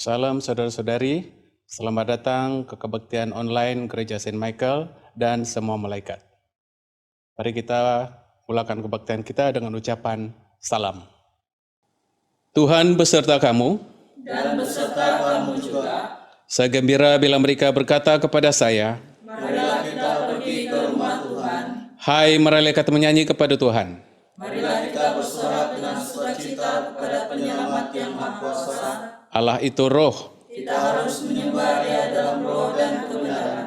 Salam saudara-saudari, selamat datang ke kebaktian online Gereja Saint Michael dan semua malaikat. Mari kita mulakan kebaktian kita dengan ucapan salam. Tuhan beserta kamu, dan beserta kamu juga. Saya gembira bila mereka berkata kepada saya, Marilah kita pergi ke rumah Tuhan. hai malaikat menyanyi kepada Tuhan. Marilah kita bersorak dengan sukacita kepada Penyelamat yang Maha Kuasa. Allah itu roh. Kita harus menyembah Dia dalam roh dan kebenaran.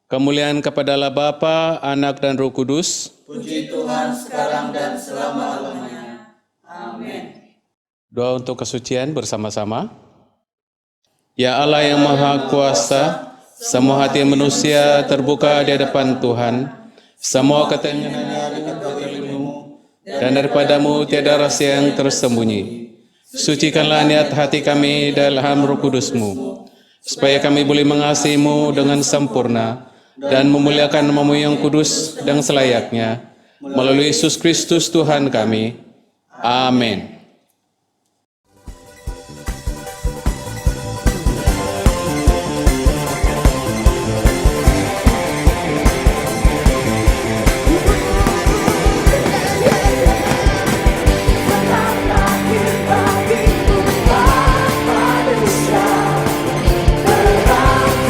Kemuliaan kepada Allah Bapa, Anak dan Roh Kudus. Puji Tuhan sekarang dan selama-lamanya. Amin. Doa untuk kesucian bersama-sama. Ya Allah yang Maha Kuasa, semua hati manusia terbuka di hadapan Tuhan. Semua ketenangannya dekat ilmu, dan daripadamu tiada rahasia yang tersembunyi. Sucikanlah niat hati kami dalam Roh Kudus-Mu, supaya kami boleh mengasihi-Mu dengan sempurna dan memuliakan nama-Mu yang kudus dan selayaknya, melalui Yesus Kristus Tuhan kami. Amin. Terang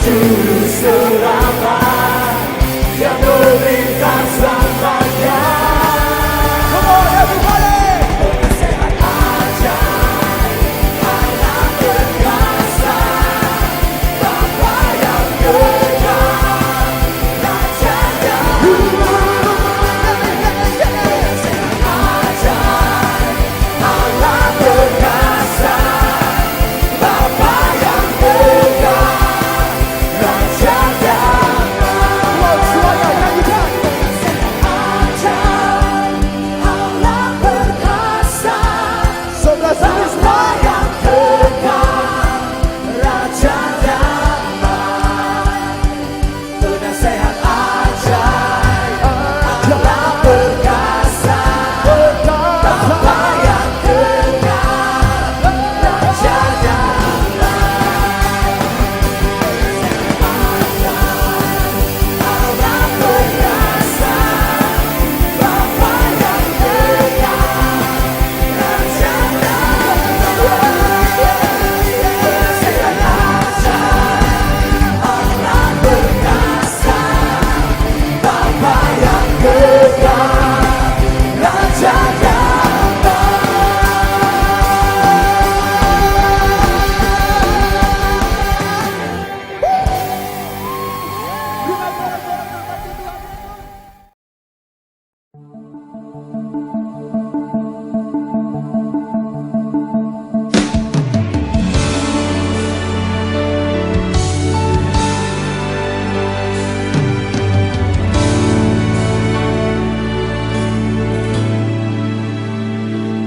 Juru selamat yang berikan selamanya. Come on everybody. Penasehat ajaib, Allah perkasa, Bapa yang kekal, Raja damai. Penasehat ajaib, Allah perkasa, Bapa yang kekal, Raja damai. Semuanya nyanyikan. Penasehat ajaib, Allah perkasa, Bapa yang kekal, Raja damai. Penasehat ajaib, Allah perkasa, Bapa yang kekal, Raja damai. Allah perkasa, Bapa yang kekal, Raja damai. Penasehat ajaib, Allah perkasa, Bapa yang kekal, Raja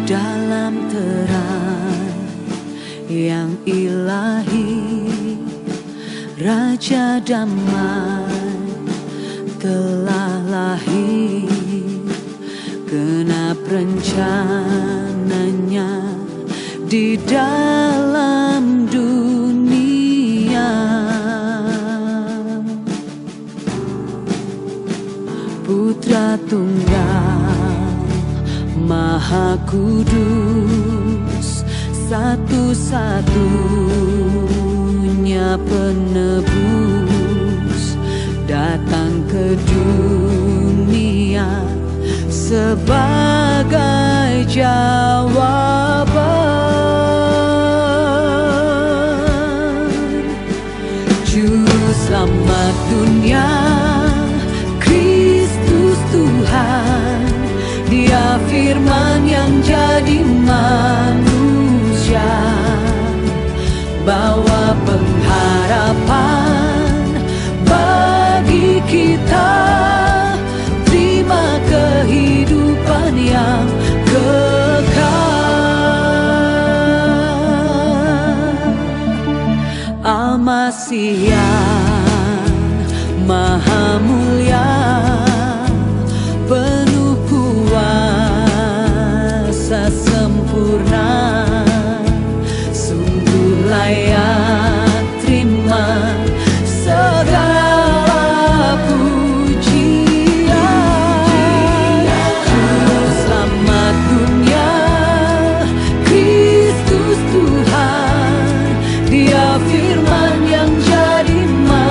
dalam terang yang ilahi, Raja damai telah lahir. Genap rencananya di dalam dunia. Putra Tunggal Maha Kudus, satu-satunya penebus, datang ke dunia sebagai jawaban. Juru selamat dunia, Kristus Tuhan, Dia firman yang jadi manusia, bawa pengharapan bagi kita, terima kehidupan yang kekal. Al-Masih yang maha mulia, penuh kuasa sempurna, sungguh layak terima segala pujian. Juru selamat dunia, Kristus Tuhan, Dia firman yang jadi manusia,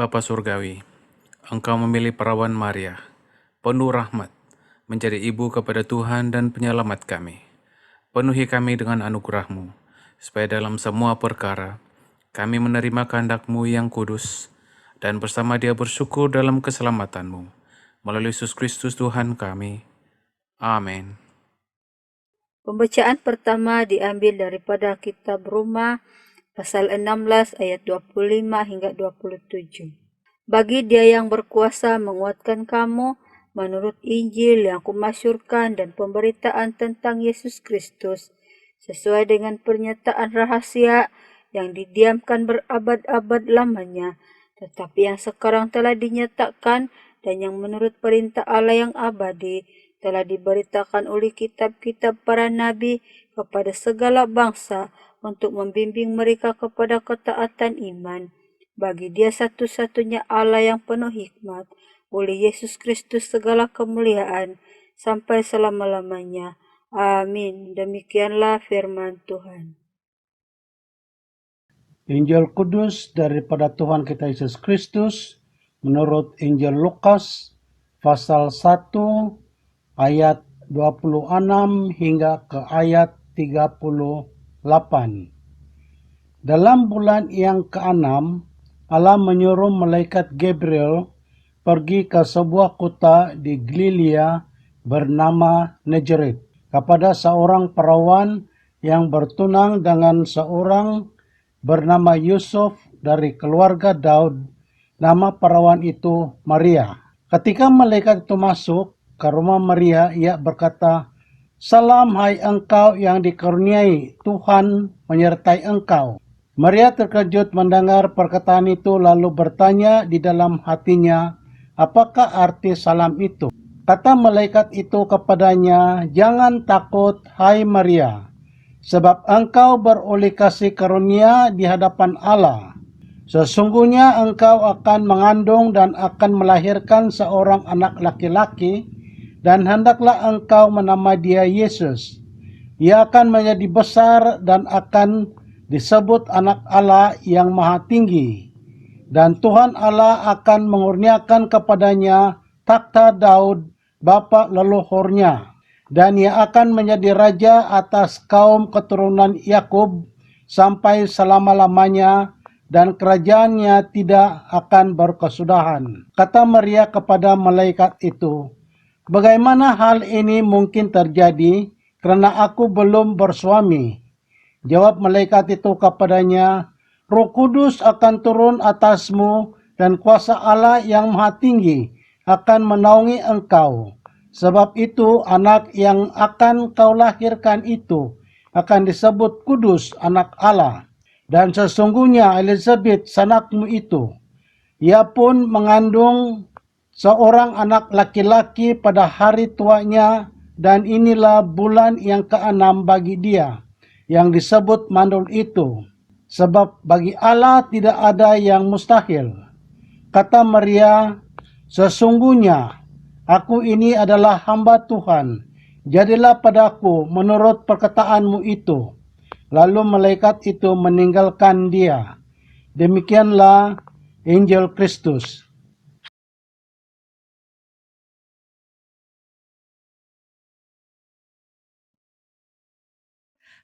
Bapa Surgawi, Engkau memilih perawan Maria, penuh rahmat, menjadi ibu kepada Tuhan dan penyelamat kami. Penuhi kami dengan anugerah-Mu, supaya dalam semua perkara kami menerima kehendak-Mu yang kudus, dan bersama Dia bersyukur dalam keselamatan-Mu, melalui Yesus Kristus Tuhan kami. Amin. Pembacaan pertama diambil daripada kitab Roma pasal 16 ayat 25 hingga 27. Bagi Dia yang berkuasa menguatkan kamu menurut Injil yang kumasyurkan dan pemberitaan tentang Yesus Kristus sesuai dengan pernyataan rahasia yang didiamkan berabad-abad lamanya, tetapi yang sekarang telah dinyatakan dan yang menurut perintah Allah yang abadi telah diberitakan oleh kitab-kitab para nabi kepada segala bangsa untuk membimbing mereka kepada ketaatan iman. Bagi Dia satu-satunya Allah yang penuh hikmat, oleh Yesus Kristus segala kemuliaan sampai selama-lamanya. Amin. Demikianlah firman Tuhan. Injil Kudus daripada Tuhan kita Yesus Kristus menurut Injil Lukas pasal 1 ayat 26 hingga ke ayat 38. Dalam bulan yang ke-6, Allah menyuruh malaikat Gabriel pergi ke sebuah kota di Galilea bernama Nazaret kepada seorang perawan yang bertunang dengan seorang bernama Yusuf dari keluarga Daud. Nama perawan itu Maria. Ketika malaikat itu masuk ke rumah Maria, ia berkata, "Salam hai engkau yang dikaruniai, Tuhan menyertai engkau." Maria terkejut mendengar perkataan itu lalu bertanya di dalam hatinya, apakah arti salam itu? Kata malaikat itu kepadanya, "Jangan takut, hai Maria, sebab engkau beroleh kasih karunia di hadapan Allah. Sesungguhnya engkau akan mengandung dan akan melahirkan seorang anak laki-laki, dan hendaklah engkau menamai dia Yesus. Ia akan menjadi besar dan akan disebut anak Allah yang maha tinggi. Dan Tuhan Allah akan mengurniakan kepadanya takhta Daud, bapa leluhurnya. Dan ia akan menjadi raja atas kaum keturunan Yakub sampai selama-lamanya, dan kerajaannya tidak akan berkesudahan." Kata Maria kepada malaikat itu, "Bagaimana hal ini mungkin terjadi, karena aku belum bersuami?" Jawab malaikat itu kepadanya, "Roh Kudus akan turun atasmu, dan kuasa Allah yang maha tinggi akan menaungi engkau. Sebab itu anak yang akan kau lahirkan itu akan disebut kudus, anak Allah. Dan sesungguhnya Elizabeth sanakmu itu, ia pun mengandung seorang anak laki-laki pada hari tuanya, dan inilah bulan yang ke-6 bagi dia, yang disebut mandul itu. Sebab bagi Allah tidak ada yang mustahil." Kata Maria, "Sesungguhnya aku ini adalah hamba Tuhan. Jadilah padaku menurut perkataanmu itu." Lalu malaikat itu meninggalkan dia. Demikianlah Injil Kristus.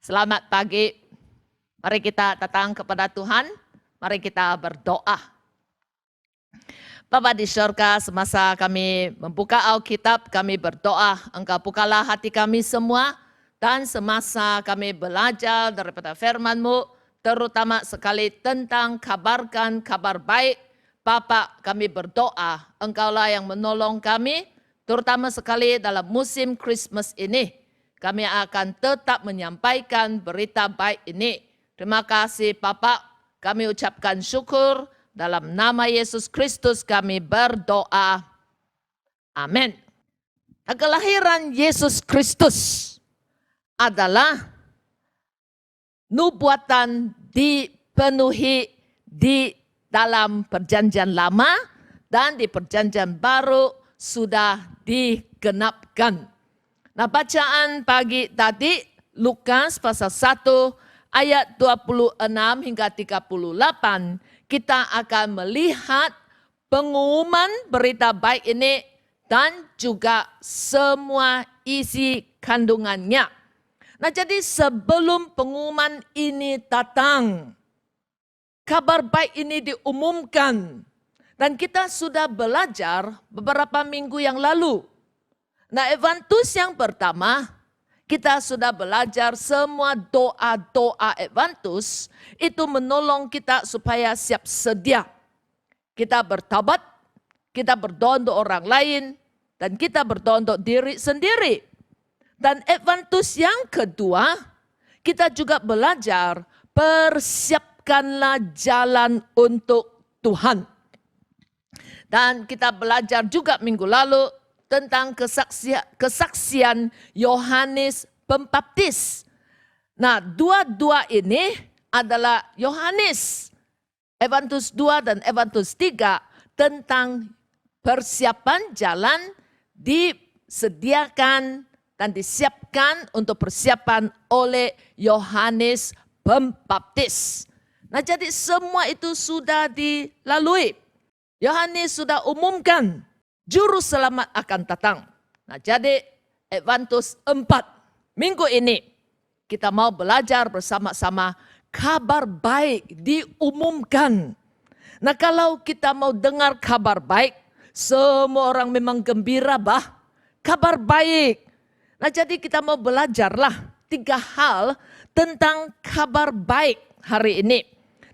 Selamat pagi. Mari kita datang kepada Tuhan. Mari kita berdoa. Bapa di surga, semasa kami membuka Alkitab, kami berdoa, Engkau bukalah hati kami semua, dan semasa kami belajar daripada firman-Mu, terutama sekali tentang kabarkan kabar baik, Bapa, kami berdoa, Engkaulah yang menolong kami, terutama sekali dalam musim Christmas ini. Kami akan tetap menyampaikan berita baik ini. Terima kasih Bapak, kami ucapkan syukur. Dalam nama Yesus Kristus kami berdoa. Amin. Kelahiran Yesus Kristus adalah nubuatan dipenuhi di dalam perjanjian lama dan di perjanjian baru sudah digenapkan. Nah, bacaan pagi tadi Lukas pasal 1 ayat 26 hingga 38 kita akan melihat pengumuman berita baik ini dan juga semua isi kandungannya. Nah, jadi sebelum pengumuman ini datang, kabar baik ini diumumkan. Dan kita sudah belajar beberapa minggu yang lalu. Nah, Adventus yang pertama, kita sudah belajar semua doa-doa Adventus itu menolong kita supaya siap sedia. Kita bertobat, kita berdoa untuk orang lain, dan kita berdoa untuk diri sendiri. Dan Adventus yang kedua, kita juga belajar persiapkanlah jalan untuk Tuhan. Dan kita belajar juga minggu lalu tentang kesaksian Yohanes Pembaptis. Nah, dua-dua ini adalah Yohanes, Adventus 2 dan Adventus 3 tentang persiapan jalan disediakan dan disiapkan untuk persiapan oleh Yohanes Pembaptis. Nah, jadi semua itu sudah dilalui. Yohanes sudah umumkan Juru Selamat akan datang. Nah, jadi Adventus 4 minggu ini kita mau belajar bersama-sama kabar baik diumumkan. Nah, kalau kita mau dengar kabar baik, semua orang memang gembira bah. Kabar baik. Nah, jadi kita mau belajarlah 3 hal tentang kabar baik hari ini.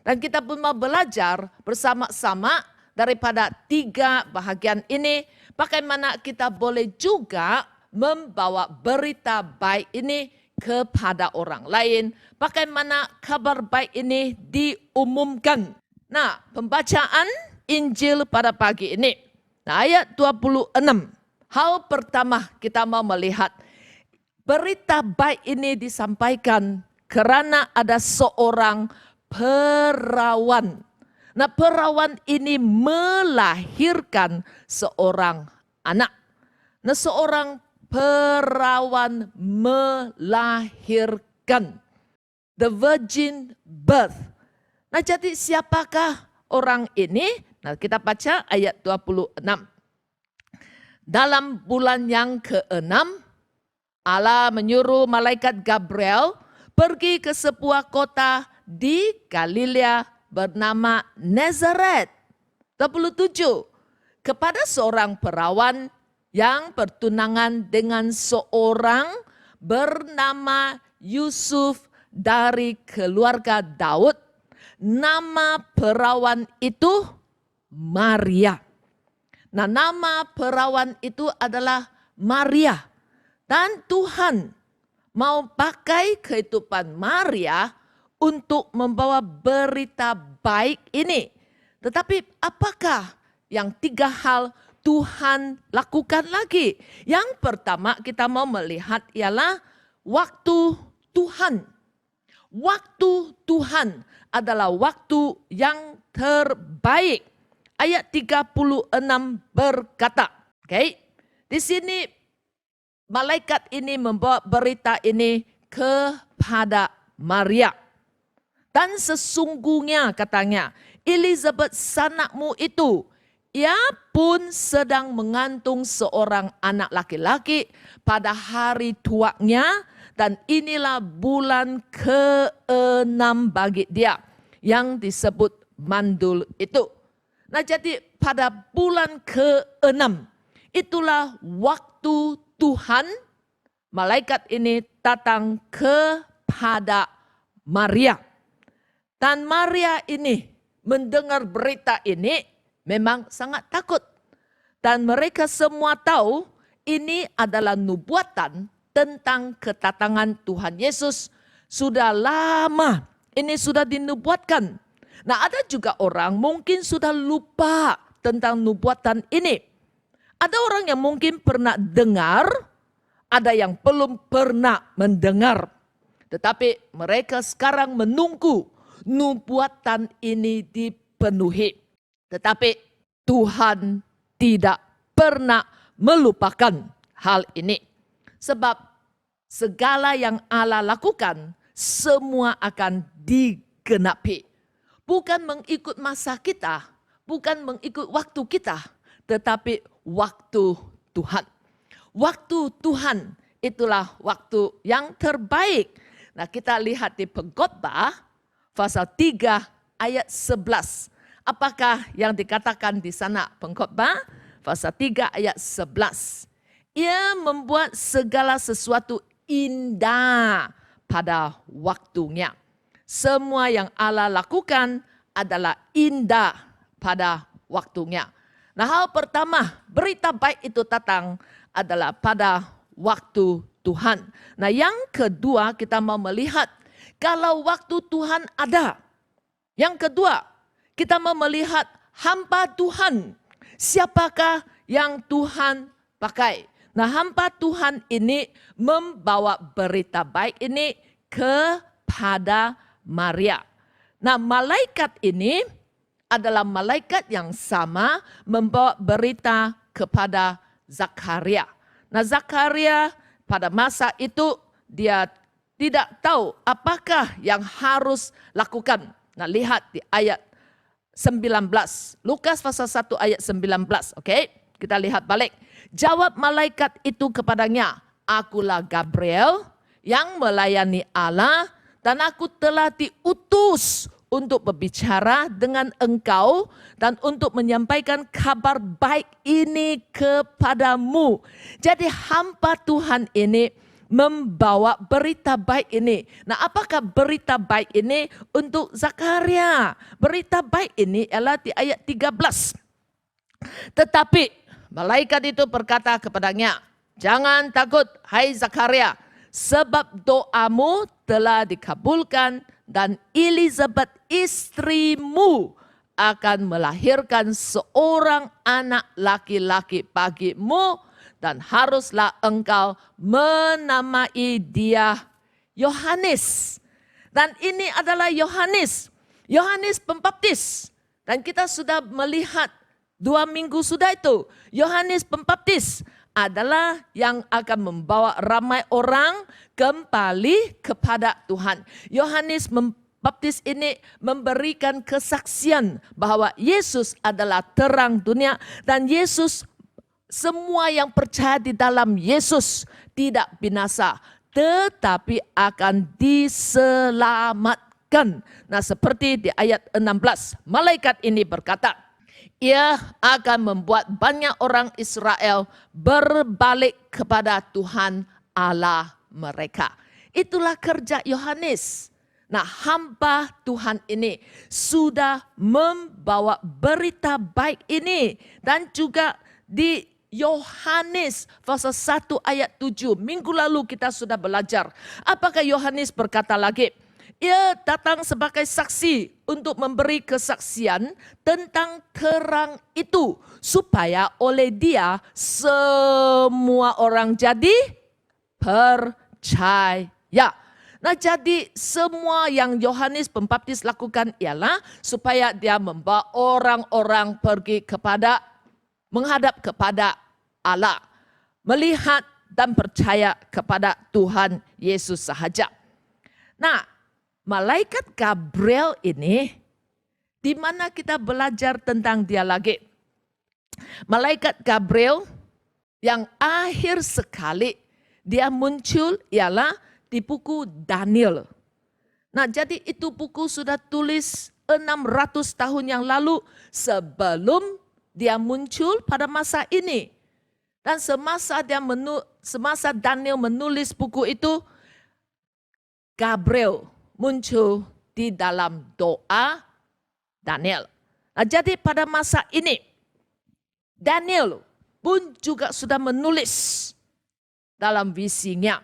Dan kita pun mau belajar bersama-sama daripada 3 bahagian ini, bagaimana kita boleh juga membawa berita baik ini kepada orang lain, bagaimana kabar baik ini diumumkan. Nah, pembacaan Injil pada pagi ini. Nah, ayat 26. Hal pertama kita mau melihat, berita baik ini disampaikan karena ada seorang perawan. Nah, perawan ini melahirkan seorang anak. Nah, seorang perawan melahirkan. The virgin birth. Nah, jadi siapakah orang ini? Nah, kita baca ayat 26. Dalam bulan yang ke-6, Allah menyuruh malaikat Gabriel pergi ke sebuah kota di Galilea bernama Nazaret. 27. Kepada seorang perawan yang bertunangan dengan seorang bernama Yusuf dari keluarga Daud. Nama perawan itu Maria. Nah, nama perawan itu adalah Maria. Dan Tuhan mau pakai kehidupan Maria untuk membawa berita baik ini. Tetapi apakah yang 3 hal Tuhan lakukan lagi? Yang pertama kita mau melihat ialah waktu Tuhan. Waktu Tuhan adalah waktu yang terbaik. Ayat 36 berkata, di sini malaikat ini membawa berita ini kepada Maria. Dan sesungguhnya katanya, Elizabeth sanakmu itu, ia pun sedang mengandung seorang anak laki-laki pada hari tuanya, dan inilah bulan ke-6 bagi dia, yang disebut mandul itu. Nah, jadi pada bulan ke-6, itulah waktu Tuhan, malaikat ini datang kepada Maria. Dan Maria ini mendengar berita ini memang sangat takut. Dan mereka semua tahu ini adalah nubuatan tentang kedatangan Tuhan Yesus. Sudah lama ini sudah dinubuatkan. Nah, ada juga orang mungkin sudah lupa tentang nubuatan ini. Ada orang yang mungkin pernah dengar, ada yang belum pernah mendengar. Tetapi mereka sekarang menunggu nubuatan ini dipenuhi. Tetapi Tuhan tidak pernah melupakan hal ini. Sebab segala yang Allah lakukan semua akan digenapi. Bukan mengikut masa kita, bukan mengikut waktu kita, tetapi waktu Tuhan. Waktu Tuhan itulah waktu yang terbaik. Nah, kita lihat di Pengkhotbah pasal 3 ayat 11. Apakah yang dikatakan di sana? Pengkhotbah pasal 3 ayat 11. Ia membuat segala sesuatu indah pada waktunya. Semua yang Allah lakukan adalah indah pada waktunya. Nah, hal pertama, berita baik itu datang adalah pada waktu Tuhan. Nah, yang kedua kita mau melihat kalau waktu Tuhan ada. Yang kedua, kita mau melihat hamba Tuhan. Siapakah yang Tuhan pakai? Nah, hamba Tuhan ini membawa berita baik ini kepada Maria. Nah, malaikat ini adalah malaikat yang sama membawa berita kepada Zakaria. Nah, Zakaria pada masa itu dia tidak tahu apakah yang harus lakukan. Nah, lihat di ayat 19. Lukas pasal 1 ayat 19. Oke, kita lihat balik. Jawab malaikat itu kepadanya, "Akulah Gabriel yang melayani Allah dan aku telah diutus untuk berbicara dengan engkau dan untuk menyampaikan kabar baik ini kepadamu." Jadi hamba Tuhan ini membawa berita baik ini. Nah, apakah berita baik ini untuk Zakaria? Berita baik ini ialah di ayat 13. Tetapi malaikat itu berkata kepadanya, "Jangan takut, hai Zakaria, sebab doamu telah dikabulkan dan Elizabeth istrimu akan melahirkan seorang anak laki-laki bagimu dan haruslah engkau menamai dia Yohanes." Dan ini adalah Yohanes Pembaptis. Dan kita sudah melihat 2 minggu sudah itu. Yohanes Pembaptis adalah yang akan membawa ramai orang kembali kepada Tuhan. Yohanes Pembaptis ini memberikan kesaksian bahwa Yesus adalah terang dunia dan Yesus, semua yang percaya di dalam Yesus tidak binasa tetapi akan diselamatkan. Nah, seperti di ayat 16, malaikat ini berkata, ia akan membuat banyak orang Israel berbalik kepada Tuhan Allah mereka. Itulah kerja Yohanes. Nah, hamba Tuhan ini sudah membawa berita baik ini. Dan juga di Yohanes pasal 1 ayat 7. Minggu lalu kita sudah belajar. Apakah Yohanes berkata lagi? Ia datang sebagai saksi untuk memberi kesaksian tentang terang itu. Supaya oleh dia semua orang jadi percaya. Nah, jadi semua yang Yohanes Pembaptis lakukan ialah supaya dia membawa orang-orang pergi kepada menghadap kepada Allah, melihat dan percaya kepada Tuhan Yesus sahaja. Nah, malaikat Gabriel ini, di mana kita belajar tentang dia lagi? Malaikat Gabriel yang akhir sekali dia muncul ialah di buku Daniel. Nah, jadi itu buku sudah tulis 600 tahun yang lalu sebelum dia muncul pada masa ini. Dan semasa Daniel menulis buku itu, Gabriel muncul di dalam doa Daniel. Nah, jadi pada masa ini, Daniel pun juga sudah menulis dalam visinya.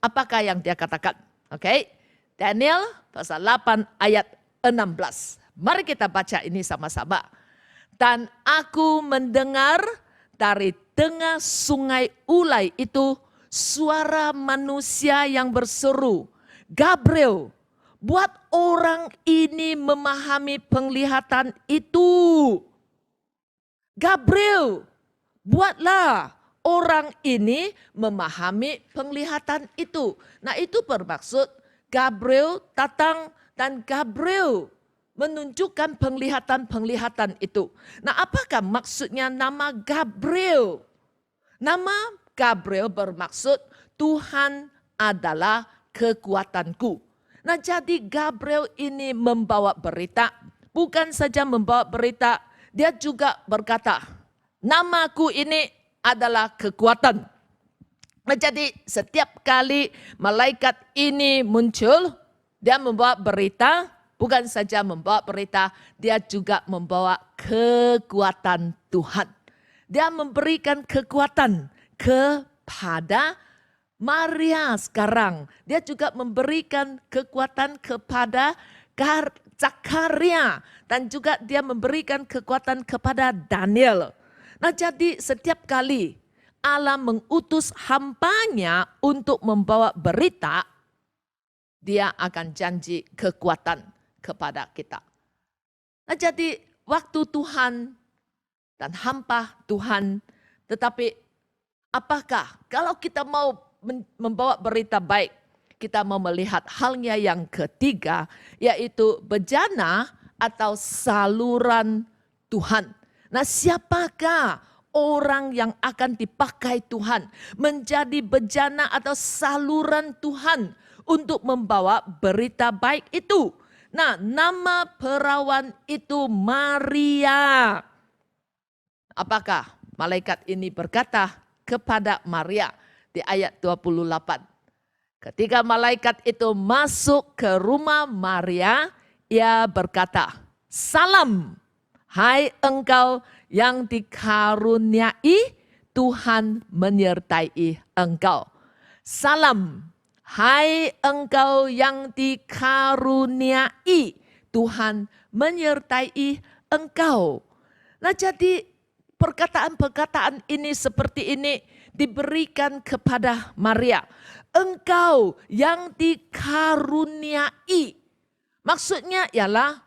Apakah yang dia katakan? Oke, Daniel pasal 8 ayat 16. Mari kita baca ini sama-sama. Dan aku mendengar dari tengah sungai Ulai itu suara manusia yang berseru, Gabriel, buat orang ini memahami penglihatan itu. Gabriel, buatlah orang ini memahami penglihatan itu. Nah, itu bermaksud Gabriel datang dan Gabriel menunjukkan penglihatan-penglihatan itu. Nah, apakah maksudnya nama Gabriel? Nama Gabriel bermaksud Tuhan adalah kekuatanku. Nah, jadi Gabriel ini membawa berita. Bukan saja membawa berita, dia juga berkata, namaku ini adalah kekuatan. Nah, jadi setiap kali malaikat ini muncul, dia membawa berita. Bukan saja membawa berita, dia juga membawa kekuatan Tuhan. Dia memberikan kekuatan kepada Maria sekarang. Dia juga memberikan kekuatan kepada Zakaria. Dan juga dia memberikan kekuatan kepada Daniel. Nah, jadi setiap kali Allah mengutus hambanya untuk membawa berita, dia akan janji kekuatan kepada kita. Nah, jadi waktu Tuhan dan hamba Tuhan, tetapi apakah kalau kita mau membawa berita baik, kita mau melihat halnya yang ketiga, yaitu bejana atau saluran Tuhan. Nah, siapakah orang yang akan dipakai Tuhan menjadi bejana atau saluran Tuhan untuk membawa berita baik itu? Nah, nama perawan itu Maria. Apakah malaikat ini berkata kepada Maria di ayat 28. Ketika malaikat itu masuk ke rumah Maria, ia berkata, "Salam, hai engkau yang dikaruniai, Tuhan menyertai engkau." Salam, hai engkau yang dikaruniai, Tuhan menyertai engkau. Nah, jadi perkataan-perkataan ini seperti ini diberikan kepada Maria. Engkau yang dikaruniai. Maksudnya ialah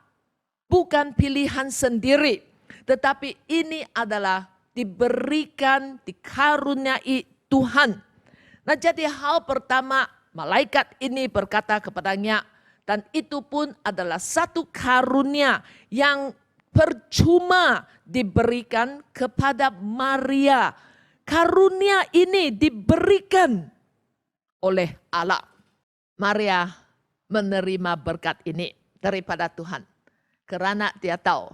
bukan pilihan sendiri, tetapi ini adalah diberikan, dikaruniai Tuhan. Nah, jadi hal pertama, malaikat ini berkata kepadanya, dan itu pun adalah satu karunia yang percuma diberikan kepada Maria. Karunia ini diberikan oleh Allah. Maria menerima berkat ini daripada Tuhan. Karena dia tahu,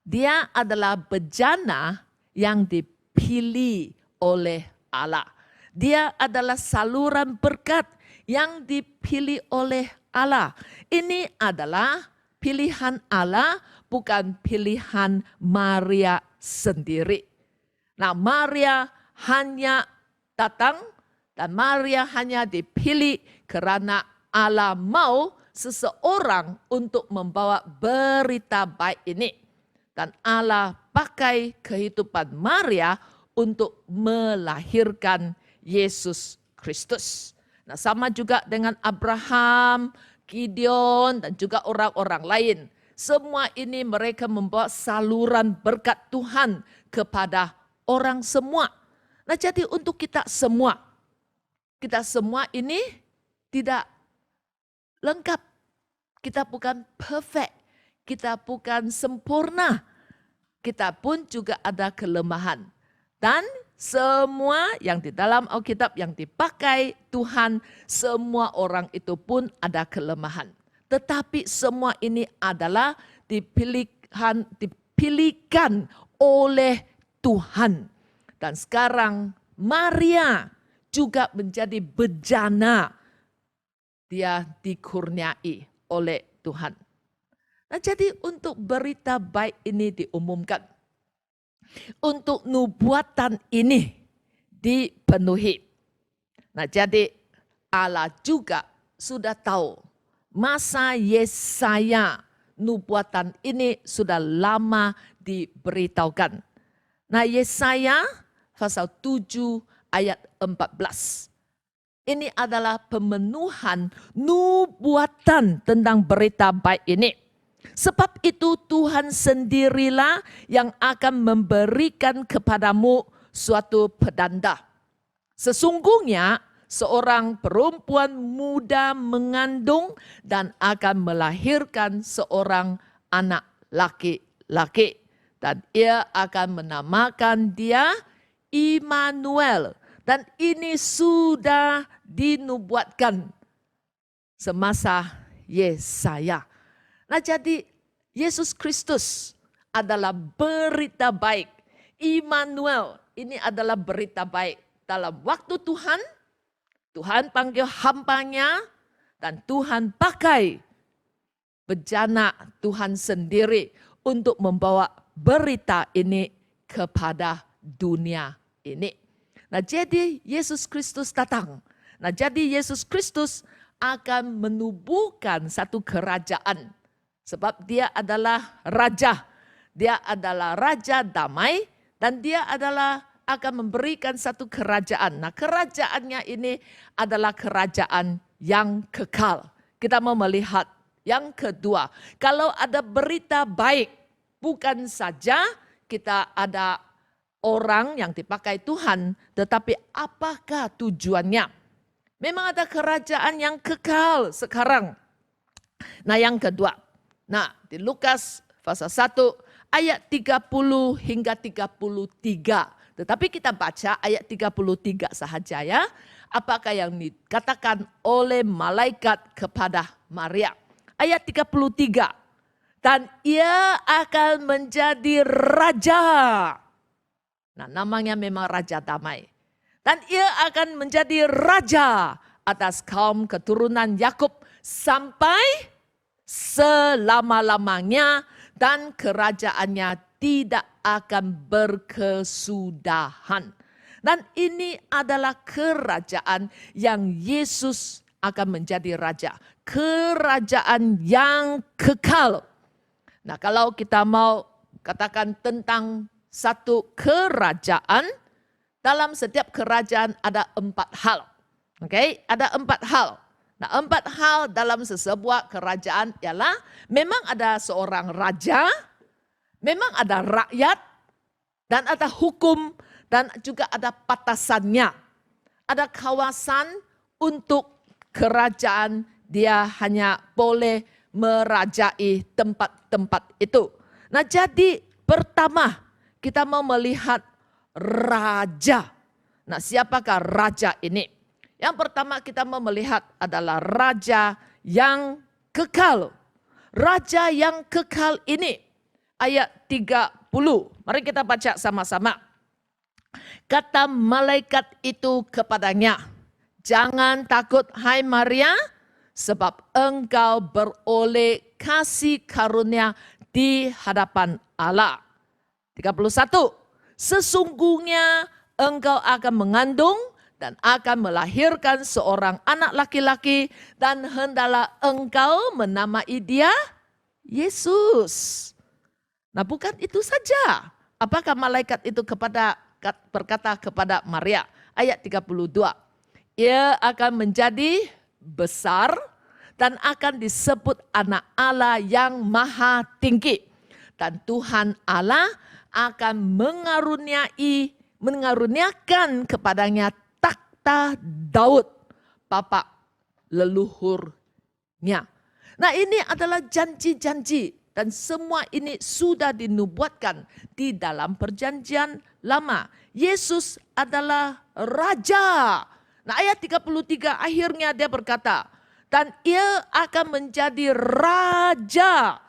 dia adalah bejana yang dipilih oleh Allah. Dia adalah saluran berkat yang dipilih oleh Allah. Ini adalah pilihan Allah, bukan pilihan Maria sendiri. Nah, Maria hanya datang dan Maria hanya dipilih karena Allah mau seseorang untuk membawa berita baik ini. Dan Allah pakai kehidupan Maria untuk melahirkan Yesus Kristus. Nah, sama juga dengan Abraham, Gideon, dan juga orang-orang lain. Semua ini mereka membawa saluran berkat Tuhan kepada orang semua. Nah, jadi untuk kita semua ini tidak lengkap. Kita bukan perfect. Kita bukan sempurna. Kita pun juga ada kelemahan. Dan semua yang di dalam Alkitab yang dipakai Tuhan, semua orang itu pun ada kelemahan. Tetapi semua ini adalah dipilihkan oleh Tuhan. Dan sekarang Maria juga menjadi bejana. Dia dikurniai oleh Tuhan. Nah, jadi untuk berita baik ini diumumkan. Untuk nubuatan ini dipenuhi. Nah, jadi Allah juga sudah tahu masa Yesaya, nubuatan ini sudah lama diberitahukan. Nah, Yesaya pasal 7 ayat 14. Ini adalah pemenuhan nubuatan tentang berita baik ini. Sebab itu Tuhan sendirilah yang akan memberikan kepadamu suatu pedanda. Sesungguhnya seorang perempuan muda mengandung dan akan melahirkan seorang anak laki-laki. Dan ia akan menamakan dia Immanuel. Dan ini sudah dinubuatkan semasa Yesaya. Nah, jadi Yesus Kristus adalah berita baik. Immanuel ini adalah berita baik. Dalam waktu Tuhan, Tuhan panggil hambanya dan Tuhan pakai bejana Tuhan sendiri untuk membawa berita ini kepada dunia ini. Nah, jadi Yesus Kristus datang. Nah, jadi Yesus Kristus akan menubuhkan satu kerajaan. Sebab dia adalah raja. Dia adalah raja damai dan dia adalah akan memberikan satu kerajaan. Nah, kerajaannya ini adalah kerajaan yang kekal. Kita mau melihat yang kedua. Kalau ada berita baik, bukan saja kita ada orang yang dipakai Tuhan, tetapi apakah tujuannya? Memang ada kerajaan yang kekal sekarang. Nah, yang kedua. Nah, di Lukas pasal 1 ayat 30 hingga 33. Tetapi kita baca ayat 33 sahaja ya. Apakah yang dikatakan oleh malaikat kepada Maria. Ayat 33. Dan ia akan menjadi raja. Nah, namanya memang Raja Damai. Dan ia akan menjadi raja atas kaum keturunan Yakub sampai selama-lamanya dan kerajaannya tidak akan berkesudahan. Dan ini adalah kerajaan yang Yesus akan menjadi raja. Kerajaan yang kekal. Nah, kalau kita mau katakan tentang satu kerajaan, dalam setiap kerajaan ada 4 hal. Oke, ada 4 hal. Nah, 4 hal dalam sebuah kerajaan ialah memang ada seorang raja, memang ada rakyat, dan ada hukum, dan juga ada batasannya. Ada kawasan untuk kerajaan, dia hanya boleh merajai tempat-tempat itu. Nah, jadi pertama kita mau melihat raja. Nah, siapakah raja ini? Yang pertama kita mau melihat adalah raja yang kekal. Raja yang kekal ini ayat 30. Mari kita baca sama-sama. Kata malaikat itu kepadanya, jangan takut hai Maria, sebab engkau beroleh kasih karunia di hadapan Allah. 31. Sesungguhnya engkau akan mengandung dan akan melahirkan seorang anak laki-laki dan hendaklah engkau menamai dia Yesus. Nah, bukan itu saja. Apakah malaikat itu berkata kepada Maria? Ayat 32. Ia akan menjadi besar dan akan disebut anak Allah yang maha tinggi. Dan Tuhan Allah akan mengaruniakan kepadanya takhta Daud, bapa leluhurnya. Nah, ini adalah janji-janji dan semua ini sudah dinubuatkan di dalam perjanjian lama. Yesus adalah raja. Nah, ayat 33 akhirnya dia berkata, dan ia akan menjadi raja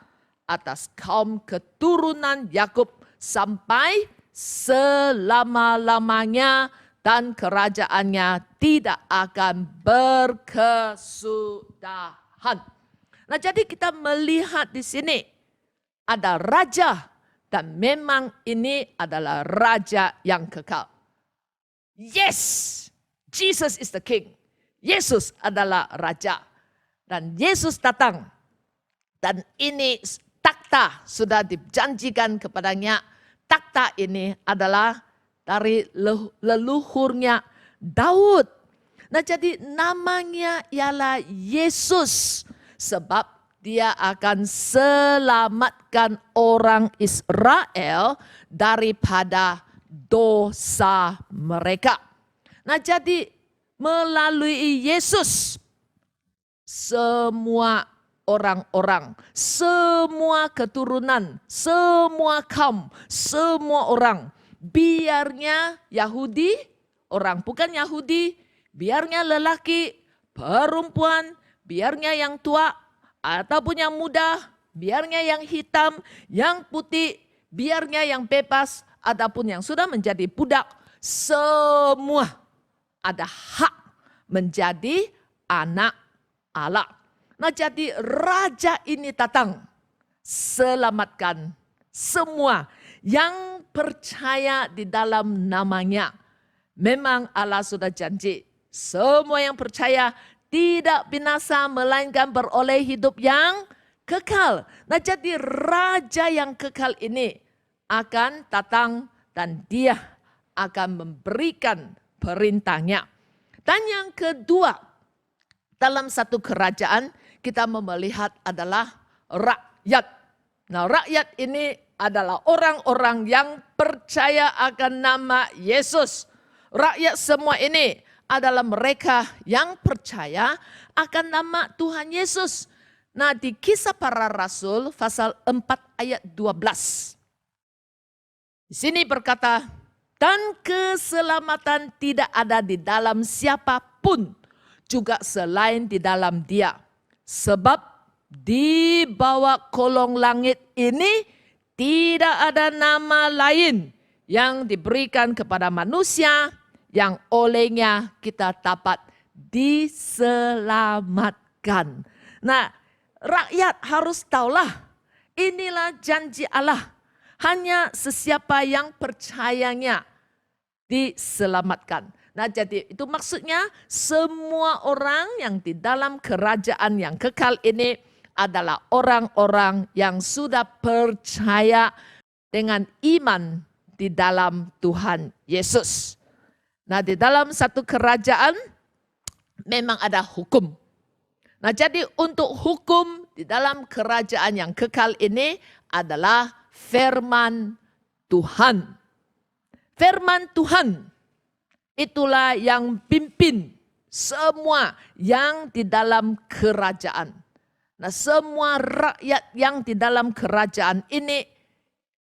atas kaum keturunan Yakub sampai selama-lamanya dan kerajaannya tidak akan berkesudahan. Nah, jadi kita melihat di sini ada raja dan memang ini adalah raja yang kekal. Yes, Jesus is the king. Yesus adalah raja dan Yesus datang dan ini takhta sudah dijanjikan kepadanya. Takhta ini adalah dari leluhurnya Daud. Nah, jadi namanya ialah Yesus sebab dia akan selamatkan orang Israel daripada dosa mereka. Nah, jadi melalui Yesus semua orang-orang, semua keturunan, semua kaum, semua orang. Biarnya Yahudi, orang bukan Yahudi, biarnya lelaki, perempuan, biarnya yang tua ataupun yang muda, biarnya yang hitam, yang putih, biarnya yang bebas ataupun yang sudah menjadi budak, semua ada hak menjadi anak Allah. Nah, jadi raja ini datang selamatkan semua yang percaya di dalam namanya. Memang Allah sudah janji, semua yang percaya tidak binasa melainkan beroleh hidup yang kekal. Nah, jadi raja yang kekal ini akan datang dan dia akan memberikan perintahnya. Dan yang kedua, dalam satu kerajaan kita melihat adalah rakyat. Nah, rakyat ini adalah orang-orang yang percaya akan nama Yesus. Rakyat semua ini adalah mereka yang percaya akan nama Tuhan Yesus. Nah, di Kisah Para Rasul pasal 4 ayat 12. Di sini berkata, dan keselamatan tidak ada di dalam siapapun, juga selain di dalam Dia. Sebab di bawah kolong langit ini tidak ada nama lain yang diberikan kepada manusia yang olehnya kita dapat diselamatkan. Nah, rakyat harus tahulah, inilah janji Allah. Hanya sesiapa yang percayanya diselamatkan. Nah, jadi itu maksudnya semua orang yang di dalam kerajaan yang kekal ini adalah orang-orang yang sudah percaya dengan iman di dalam Tuhan Yesus. Nah, di dalam satu kerajaan memang ada hukum. Nah, jadi untuk hukum di dalam kerajaan yang kekal ini adalah firman Tuhan. Firman Tuhan itulah yang pimpin semua yang di dalam kerajaan. Nah, semua rakyat yang di dalam kerajaan ini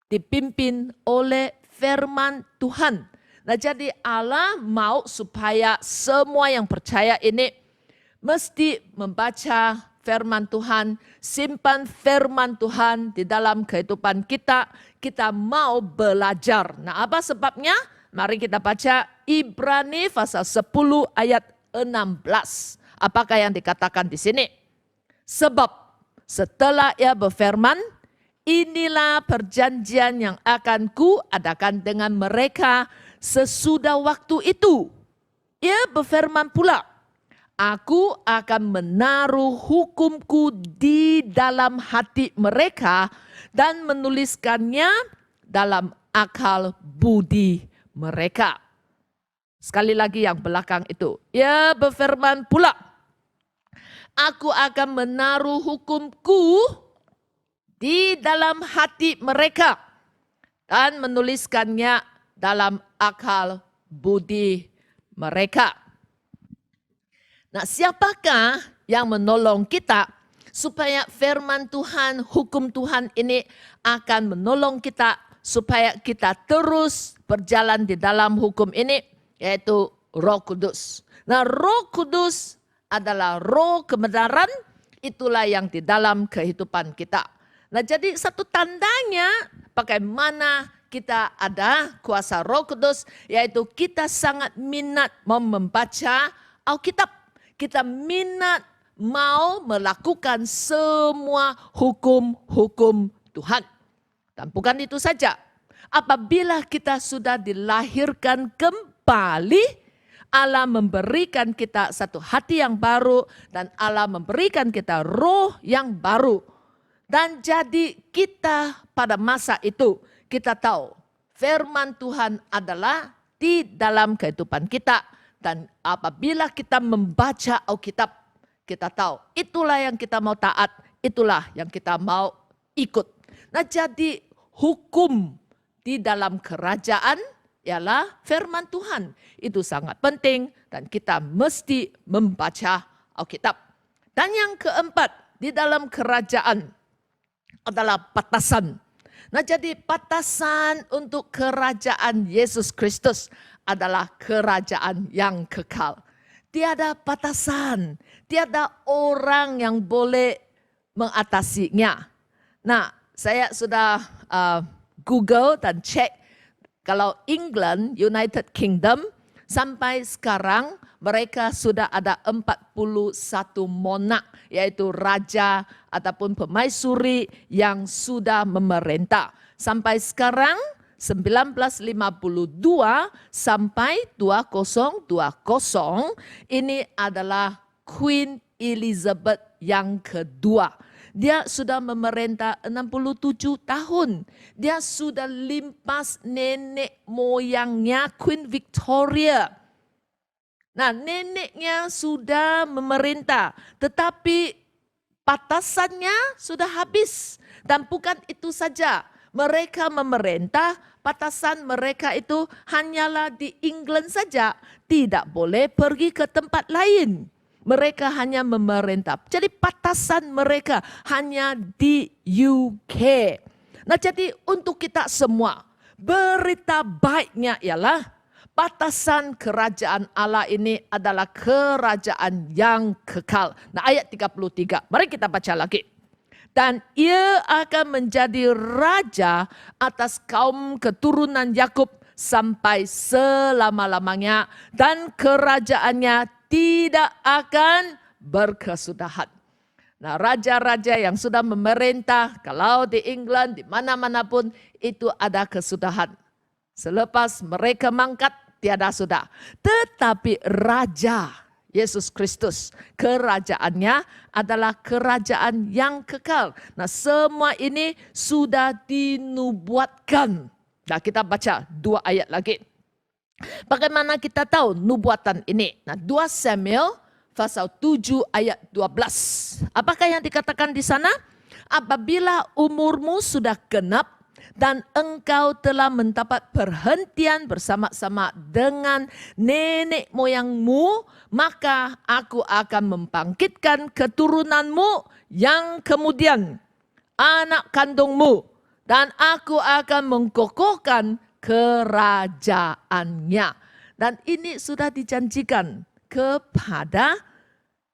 dipimpin oleh firman Tuhan. Nah, jadi Allah mau supaya semua yang percaya ini mesti membaca firman Tuhan, simpan firman Tuhan di dalam kehidupan kita. Kita mau belajar. Nah, apa sebabnya? Mari kita baca Ibrani pasal 10 ayat 16. Apakah yang dikatakan di sini? Sebab setelah ia berfirman, inilah perjanjian yang akan kuadakan dengan mereka sesudah waktu itu. Ia berfirman pula, aku akan menaruh hukumku di dalam hati mereka dan menuliskannya dalam akal budi mereka. Sekali lagi yang belakang itu. Ia berfirman pula, aku akan menaruh hukumku di dalam hati mereka dan menuliskannya dalam akal budi mereka. Nah, siapakah yang menolong kita supaya firman Tuhan, hukum Tuhan ini akan menolong kita supaya kita terus berjalan di dalam hukum ini, yaitu Roh Kudus. Nah, Roh Kudus adalah roh kebenaran, itulah yang di dalam kehidupan kita. Nah, jadi satu tandanya bagaimana kita ada kuasa Roh Kudus, yaitu kita sangat minat mau membaca Alkitab. Kita minat mau melakukan semua hukum-hukum Tuhan. Dan bukan itu saja, apabila kita sudah dilahirkan kembali, Allah memberikan kita satu hati yang baru dan Allah memberikan kita roh yang baru. Dan jadi kita pada masa itu, kita tahu firman Tuhan adalah di dalam kehidupan kita. Dan apabila kita membaca Alkitab, kita tahu itulah yang kita mau taat, itulah yang kita mau ikut. Nah, jadi hukum di dalam kerajaan ialah firman Tuhan. Itu sangat penting dan kita mesti membaca Alkitab. Dan yang keempat, di dalam kerajaan adalah batasan. Nah, jadi batasan untuk kerajaan Yesus Kristus adalah kerajaan yang kekal. Tiada batasan, tiada orang yang boleh mengatasinya. Nah, saya sudah Google dan cek kalau England, United Kingdom, sampai sekarang mereka sudah ada 41 monark, yaitu raja ataupun permaisuri yang sudah memerintah. Sampai sekarang 1952 sampai 2020 ini adalah Queen Elizabeth yang kedua. Dia sudah memerintah 67 tahun. Dia sudah limpas nenek moyangnya Queen Victoria. Nah, neneknya sudah memerintah, tetapi batasannya sudah habis. Dan bukan itu saja, mereka memerintah, batasan mereka itu hanyalah di England saja, tidak boleh pergi ke tempat lain. Mereka hanya memerintah. Jadi batasan mereka hanya di UK. Nah, jadi untuk kita semua, berita baiknya ialah batasan kerajaan Allah ini adalah kerajaan yang kekal. Nah, ayat 33. Mari kita baca lagi. Dan ia akan menjadi raja atas kaum keturunan Yakub sampai selama-lamanya, dan kerajaannya tidak akan berkesudahan. Nah, raja-raja yang sudah memerintah, kalau di England, di mana-mana pun, itu ada kesudahan. Selepas mereka mangkat, tiada sudah. Tetapi Raja Yesus Kristus, kerajaannya adalah kerajaan yang kekal. Nah, semua ini sudah dinubuatkan. Nah, kita baca 2 ayat lagi. Bagaimana kita tahu nubuatan ini? Nah, 2 Samuel pasal 7 ayat 12. Apakah yang dikatakan di sana? Apabila umurmu sudah genap dan engkau telah mendapat perhentian bersama-sama dengan nenek moyangmu, maka aku akan membangkitkan keturunanmu yang kemudian, anak kandungmu, dan aku akan mengkokohkan kerajaannya. Dan ini sudah dijanjikan kepada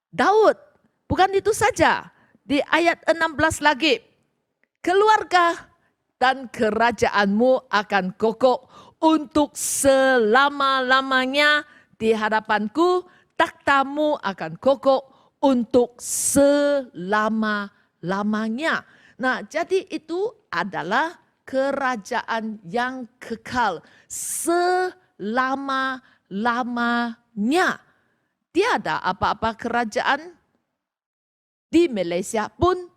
Daud. Bukan itu saja, di ayat 16 lagi, keluarga dan kerajaanmu akan kokoh untuk selama-lamanya di hadapanku, takhtamu akan kokoh untuk selama-lamanya. Nah, jadi itu adalah kerajaan yang kekal selama-lamanya. Tiada apa-apa kerajaan di Malaysia pun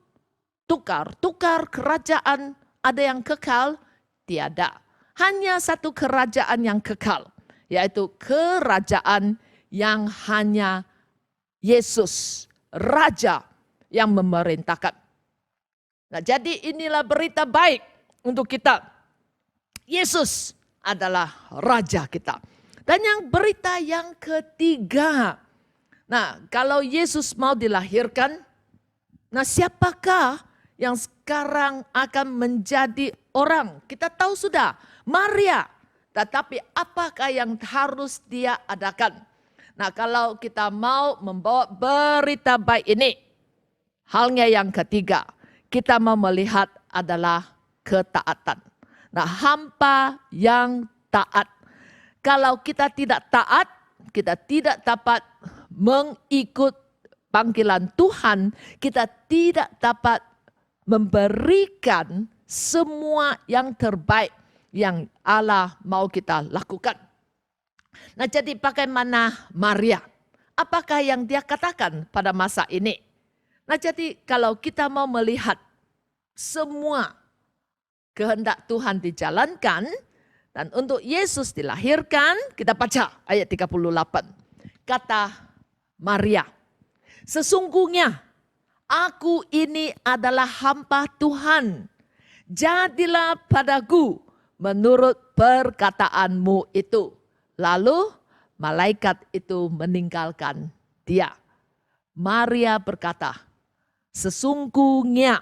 tukar-tukar kerajaan. Ada yang kekal? Tiada. Hanya satu kerajaan yang kekal, yaitu kerajaan yang hanya Yesus, Raja yang memerintahkan. Nah, jadi inilah berita baik untuk kita. Yesus adalah Raja kita. Dan yang berita yang ketiga. Nah, kalau Yesus mau dilahirkan, nah siapakah yang sekarang akan menjadi orang? Kita tahu sudah, Maria. Tetapi apakah yang harus dia adakan? Nah, kalau kita mau membawa berita baik ini, halnya yang ketiga, kita mau melihat adalah ketaatan. Nah, hamba yang taat. Kalau kita tidak taat, kita tidak dapat mengikut panggilan Tuhan, kita tidak dapat memberikan semua yang terbaik yang Allah mau kita lakukan. Nah, jadi bagaimana Maria? Apakah yang dia katakan pada masa ini? Nah, jadi kalau kita mau melihat semua kehendak Tuhan dijalankan, dan untuk Yesus dilahirkan, kita baca ayat 38. Kata Maria, sesungguhnya aku ini adalah hamba Tuhan. Jadilah padaku menurut perkataanmu itu. Lalu malaikat itu meninggalkan dia. Maria berkata, Sesungguhnya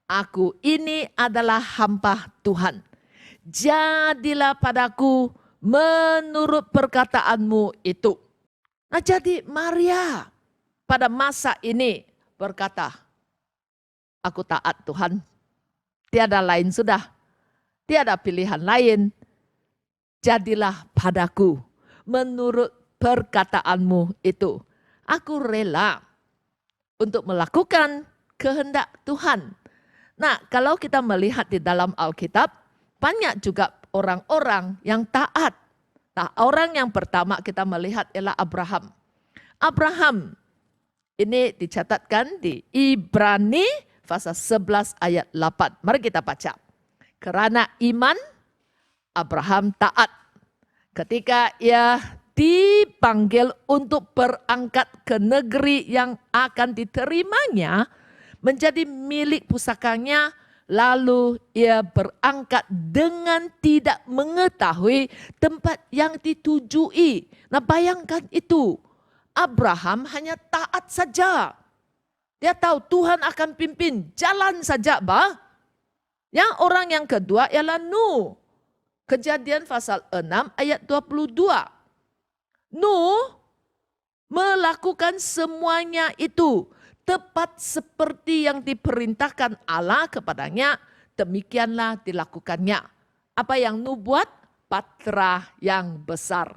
aku ini adalah hamba Tuhan. Jadilah padaku menurut perkataanmu itu. Nah, jadi Maria pada masa ini berkata, aku taat Tuhan. Tiada lain sudah. Tiada pilihan lain. Jadilah padaku menurut perkataanmu itu. Aku rela untuk melakukan kehendak Tuhan. Nah, kalau kita melihat di dalam Alkitab, banyak juga orang-orang yang taat. Nah, orang yang pertama kita melihat ialah Abraham. Abraham ini dicatatkan di Ibrani pasal 11 ayat 8. Mari kita baca. Kerana iman, Abraham taat ketika ia dipanggil untuk berangkat ke negeri yang akan diterimanya menjadi milik pusakanya, lalu ia berangkat dengan tidak mengetahui tempat yang ditujui. Nah, bayangkan itu. Abraham hanya taat saja. Dia tahu Tuhan akan pimpin, jalan saja, bah. Yang orang yang kedua ialah Nuh. Kejadian pasal 6 ayat 22. Nuh melakukan semuanya itu tepat seperti yang diperintahkan Allah kepadanya, demikianlah dilakukannya. Apa yang Nuh buat? Patra yang besar.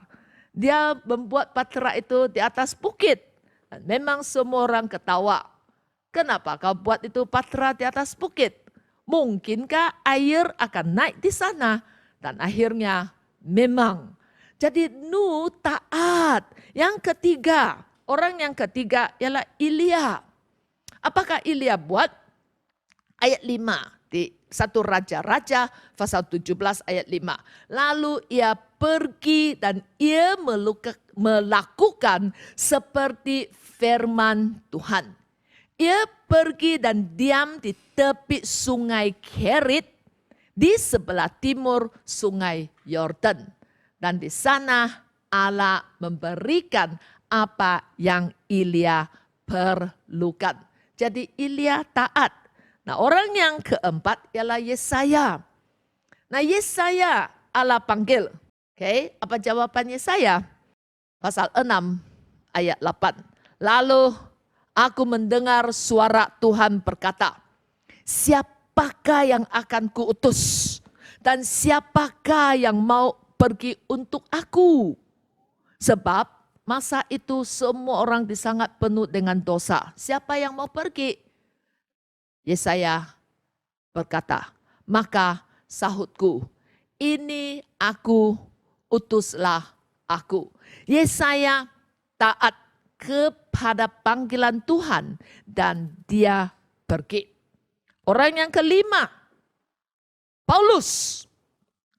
Dia membuat patra itu di atas bukit. Dan memang semua orang ketawa. Kenapa kau buat itu patra di atas bukit? Mungkinkah air akan naik di sana? Dan akhirnya memang. Jadi Nuh taat. Yang ketiga, orang yang ketiga ialah Elia. Apakah Elia buat? Ayat 5 di 1 Raja-Raja pasal 17 ayat 5. Lalu ia pergi dan ia melakukan seperti firman Tuhan. Ia pergi dan diam di tepi sungai Kerit di sebelah timur sungai Yordan. Dan di sana Allah memberikan apa yang Elia perlukan. Jadi Elia taat. Nah, orang yang keempat ialah Yesaya. Nah, Yesaya Allah panggil. Oke, apa jawaban Yesaya? Pasal 6 ayat 8. Lalu aku mendengar suara Tuhan berkata, siapakah yang akan kuutus? Dan siapakah yang mau pergi untuk aku? Sebab masa itu semua orang disangat penuh dengan dosa. Siapa yang mau pergi? Yesaya berkata, maka sahutku, ini aku, utuslah aku. Yesaya taat kepada panggilan Tuhan dan dia pergi. Orang yang kelima, Paulus.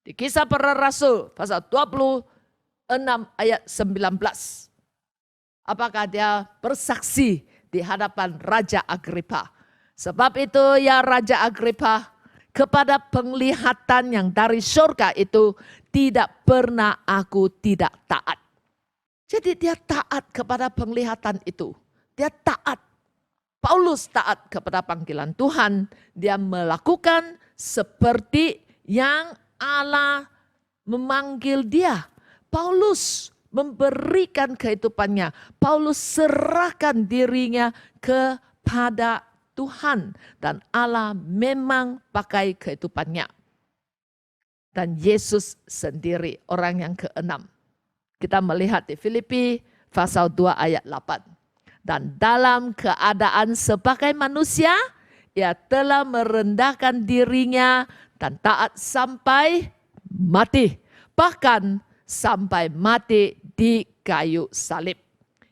Di Kisah Para Rasul pasal 26 ayat 19. Apakah dia bersaksi di hadapan Raja Agripa? Sebab itu ya Raja Agripa, kepada penglihatan yang dari surga itu tidak pernah aku tidak taat. Jadi dia taat kepada penglihatan itu. Dia taat. Paulus taat kepada panggilan Tuhan. Dia melakukan seperti yang Allah memanggil dia. Paulus memberikan kehidupannya. Paulus serahkan dirinya kepada Tuhan. Dan Allah memang pakai kehidupannya. Dan Yesus sendiri orang yang keenam. Kita melihat di Filipi pasal 2 ayat 8. Dan dalam keadaan sebagai manusia, ia telah merendahkan dirinya dan taat sampai mati. Bahkan sampai mati di kayu salib.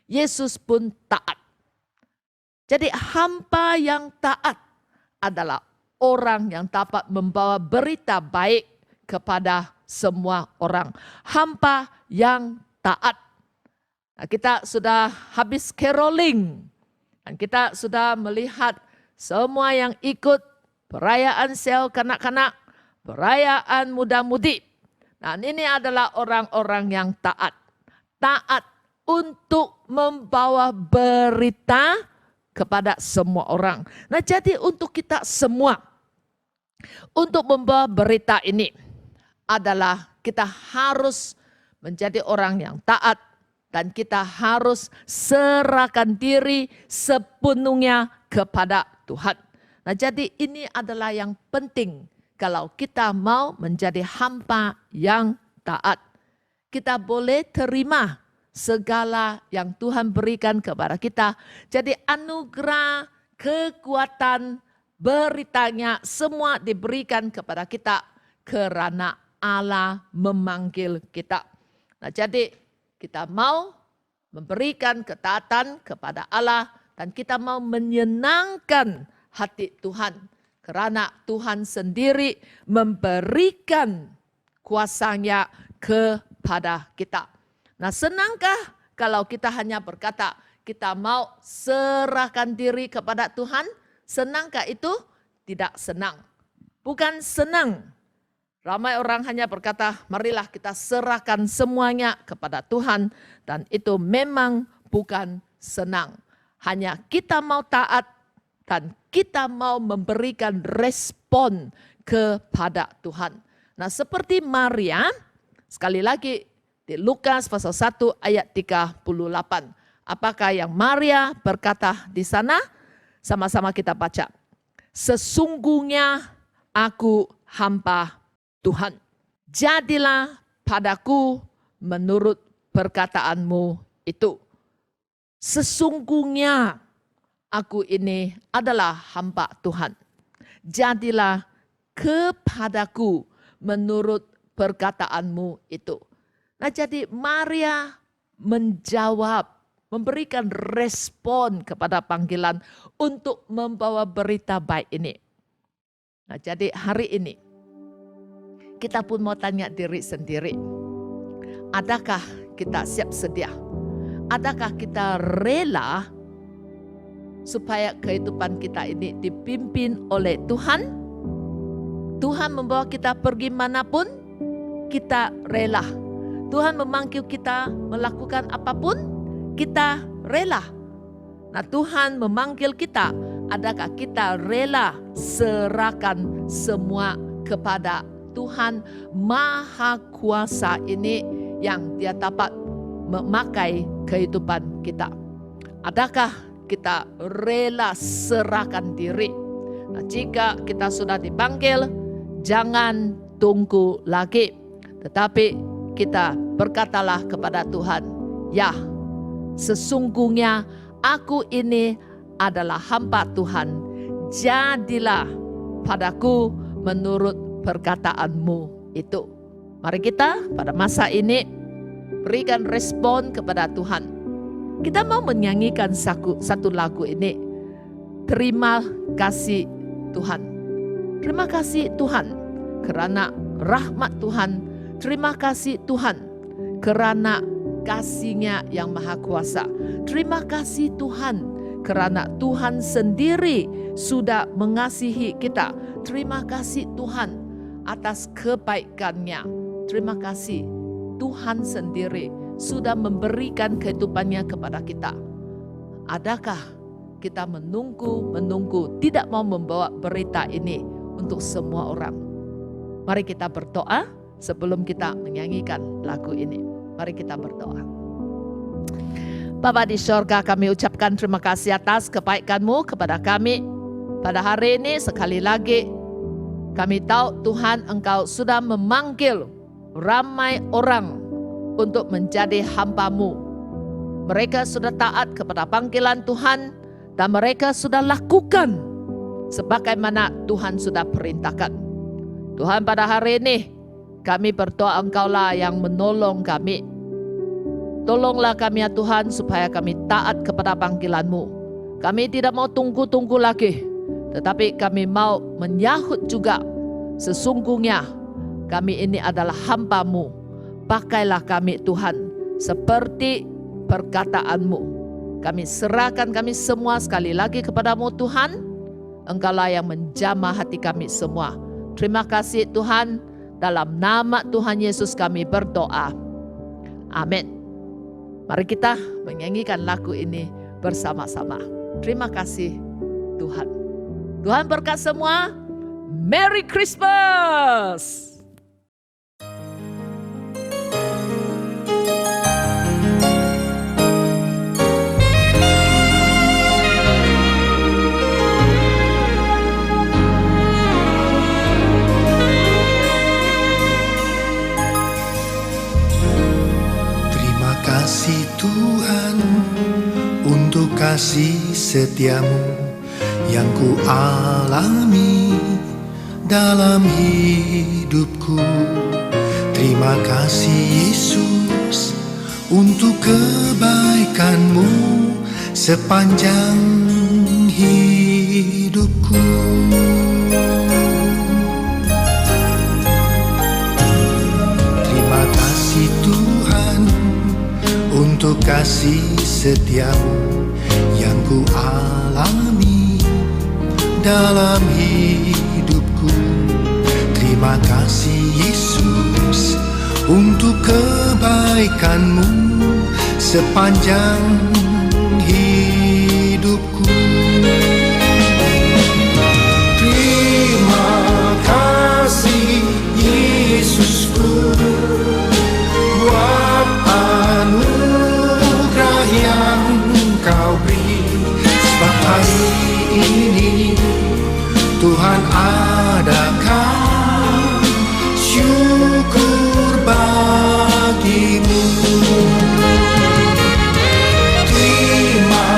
Yesus pun taat. Jadi hamba yang taat adalah orang yang dapat membawa berita baik kepada semua orang. Hamba yang taat. Nah, kita sudah habis caroling. Dan kita sudah melihat semua yang ikut perayaan sel kanak-kanak, perayaan muda-mudi. Nah, ini adalah orang-orang yang taat. Taat untuk membawa berita kepada semua orang. Nah, jadi untuk kita semua, untuk membawa berita ini adalah kita harus menjadi orang yang taat dan kita harus serahkan diri sepenuhnya kepada Tuhan. Nah, jadi ini adalah yang penting kalau kita mau menjadi hamba yang taat. Kita boleh terima segala yang Tuhan berikan kepada kita. Jadi anugerah, kekuatan, beritanya semua diberikan kepada kita karena Allah memanggil kita. Nah, jadi kita mau memberikan ketaatan kepada Allah dan kita mau menyenangkan hati Tuhan. Karena Tuhan sendiri memberikan kuasa-Nya kepada kita. Nah, senangkah kalau kita hanya berkata, kita mau serahkan diri kepada Tuhan? Senangkah itu? Tidak senang. Bukan senang. Ramai orang hanya berkata, marilah kita serahkan semuanya kepada Tuhan. Dan itu memang bukan senang. Hanya kita mau taat dan kita mau memberikan respon kepada Tuhan. Nah, seperti Maria, sekali lagi di Lukas pasal 1 ayat 38. Apakah yang Maria berkata di sana? Sama-sama kita baca. Sesungguhnya aku hamba Tuhan. Jadilah padaku menurut perkataanmu itu. Sesungguhnya aku ini adalah hamba Tuhan. Jadilah kepadaku menurut perkataanmu itu. Nah, jadi Maria menjawab, memberikan respon kepada panggilan untuk membawa berita baik ini. Nah, jadi hari ini kita pun mau tanya diri sendiri. Adakah kita siap sedia? Adakah kita rela supaya kehidupan kita ini dipimpin oleh Tuhan? Tuhan membawa kita pergi manapun, kita rela. Tuhan memanggil kita melakukan apapun, kita rela. Nah, Tuhan memanggil kita, adakah kita rela serahkan semua kepada Tuhan Maha Kuasa ini yang Dia dapat memakai kehidupan kita? Adakah kita rela serahkan diri? Nah, jika kita sudah dipanggil, jangan tunggu lagi. Tetapi kita berkatalah kepada Tuhan, ya, sesungguhnya aku ini adalah hamba Tuhan. Jadilah padaku menurut perkataanmu itu. Mari kita pada masa ini berikan respon kepada Tuhan. Kita mau menyanyikan satu lagu ini. Terima kasih Tuhan. Terima kasih Tuhan karena rahmat Tuhan. Terima kasih Tuhan karena kasih-Nya yang maha kuasa. Terima kasih Tuhan karena Tuhan sendiri sudah mengasihi kita. Terima kasih Tuhan atas kebaikan-Nya. Terima kasih Tuhan sendiri sudah memberikan kehidupan-Nya kepada kita. Adakah kita menunggu tidak mau membawa berita ini untuk semua orang? Mari kita berdoa sebelum kita menyanyikan lagu ini. Mari kita berdoa. Bapa di sorga, kami ucapkan terima kasih atas kebaikan-Mu kepada kami. Pada hari ini sekali lagi kami tahu Tuhan Engkau sudah memanggil ramai orang untuk menjadi hamba-Mu. Mereka sudah taat kepada panggilan Tuhan dan mereka sudah lakukan sebagaimana Tuhan sudah perintahkan. Tuhan, pada hari ini kami berdoa Engkaulah yang menolong kami. Tolonglah kami ya Tuhan supaya kami taat kepada panggilan-Mu. Kami tidak mau tunggu-tunggu lagi, tetapi kami mau menyahut juga. Sesungguhnya kami ini adalah hamba-Mu. Pakailah kami Tuhan seperti perkataan-Mu. Kami serahkan kami semua sekali lagi kepada-Mu Tuhan. Engkaulah yang menjamah hati kami semua. Terima kasih Tuhan. Dalam nama Tuhan Yesus kami berdoa. Amin. Mari kita menyanyikan lagu ini bersama-sama. Terima kasih Tuhan. Tuhan berkat semua. Merry Christmas. Terima kasih Tuhan untuk kasih setiamu yang ku alami dalam hidupku. Terima kasih Yesus untuk kebaikanmu sepanjang hidupku. Terima kasih Tuhan untuk kasih setiamu yang ku alami dalam hidupku. Terima kasih Yesus untuk kebaikanmu sepanjang hidupku. Terima kasih Yesusku buat anugerah yang Kau beri. Sebab hari ini Tuhan adakan syukur bagimu. Terima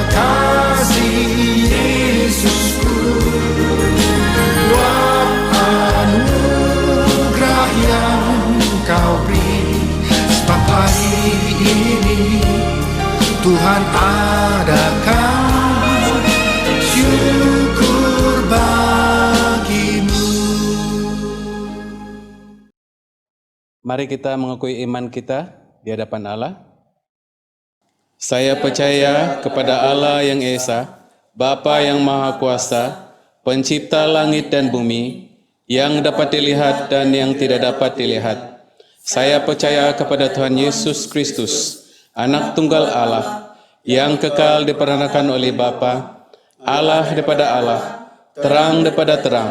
kasih Yesusku buat anugerah yang Kau beri. Sebab hari ini Tuhan adakan syukur bagimu. Mari kita mengakui iman kita di hadapan Allah. Saya percaya kepada Allah yang Esa, Bapa yang Maha Kuasa, Pencipta langit dan bumi, yang dapat dilihat dan yang tidak dapat dilihat. Saya percaya kepada Tuhan Yesus Kristus, Anak Tunggal Allah, yang kekal diperanakan oleh Bapa, Allah daripada Allah, terang daripada terang,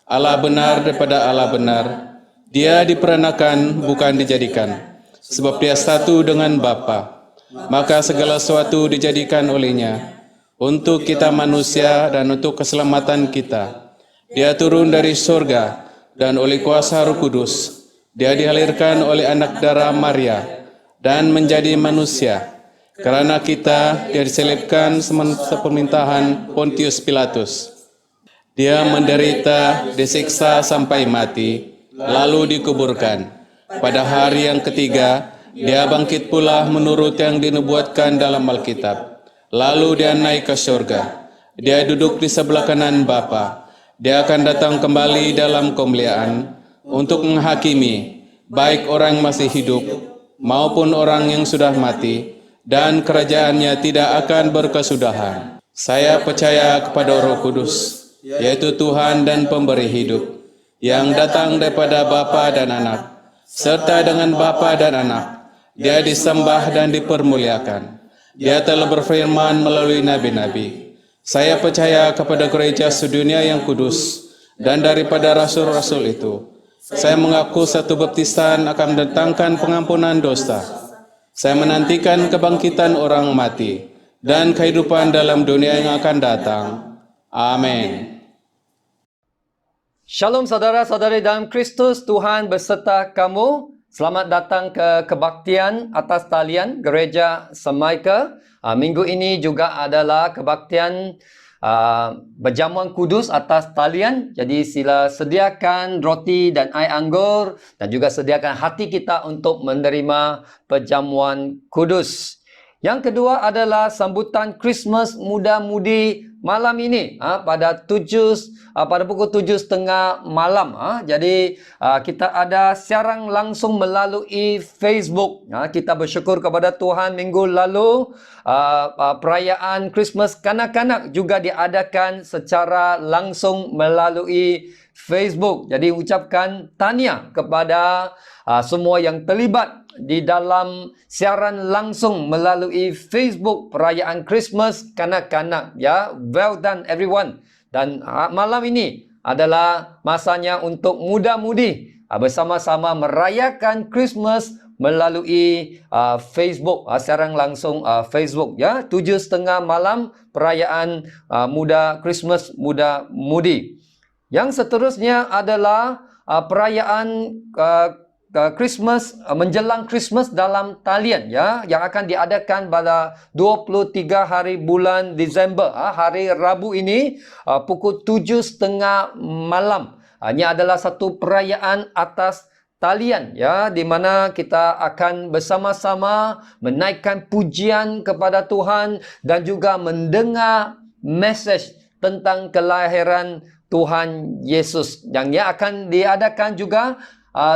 Allah benar daripada Allah benar. Dia diperanakan, bukan dijadikan, sebab dia satu dengan Bapa. Maka segala sesuatu dijadikan olehnya, untuk kita manusia dan untuk keselamatan kita. Dia turun dari surga, dan oleh kuasa Roh Kudus, dia dihalirkan oleh anak darah Maria, dan menjadi manusia. Karena kita, dia diselipkan sepemerintahan Pontius Pilatus. Dia menderita, disiksa sampai mati, lalu dikuburkan. Pada hari yang ketiga, dia bangkit pula menurut yang dinubuatkan dalam Alkitab. Lalu dia naik ke surga. Dia duduk di sebelah kanan Bapa. Dia akan datang kembali dalam kemuliaan untuk menghakimi baik orang yang masih hidup maupun orang yang sudah mati, dan kerajaannya tidak akan berkesudahan. Saya percaya kepada Roh Kudus, yaitu Tuhan dan pemberi hidup, yang datang daripada Bapa dan Anak, serta dengan Bapa dan Anak. Dia disembah dan dipermuliakan. Dia telah berfirman melalui nabi-nabi. Saya percaya kepada gereja sedunia yang kudus, dan daripada rasul-rasul itu, saya mengaku satu baptisan akan mendatangkan pengampunan dosa. Saya menantikan kebangkitan orang mati dan kehidupan dalam dunia yang akan datang. Amin. Shalom saudara-saudari dalam Kristus, Tuhan beserta kamu. Selamat datang ke kebaktian atas talian Gereja Semaika. Minggu ini juga adalah kebaktian berjamuan kudus atas talian. Jadi sila sediakan roti dan air anggur dan juga sediakan hati kita untuk menerima perjamuan kudus. Yang kedua adalah sambutan Christmas muda-mudi malam ini pada pukul 7.30 malam. Jadi kita ada siaran langsung melalui Facebook. Kita bersyukur kepada Tuhan minggu lalu perayaan Christmas kanak-kanak juga diadakan secara langsung melalui Facebook. Jadi ucapkan tahniah kepada semua yang terlibat di dalam siaran langsung melalui Facebook perayaan Christmas kanak-kanak, ya. Well done everyone. Dan malam ini adalah masanya untuk muda-mudi bersama-sama merayakan Christmas melalui Facebook, siaran langsung Facebook, ya. 7:30 malam perayaan muda Christmas muda-mudi. Yang seterusnya adalah perayaan Christmas, menjelang Christmas dalam talian, ya, yang akan diadakan pada 23 hari bulan Disember, hari Rabu ini, pukul 7:30 malam. Ini adalah satu perayaan atas talian, ya, di mana kita akan bersama-sama menaikkan pujian kepada Tuhan dan juga mendengar mesej tentang kelahiran Tuhan Yesus, yang akan diadakan juga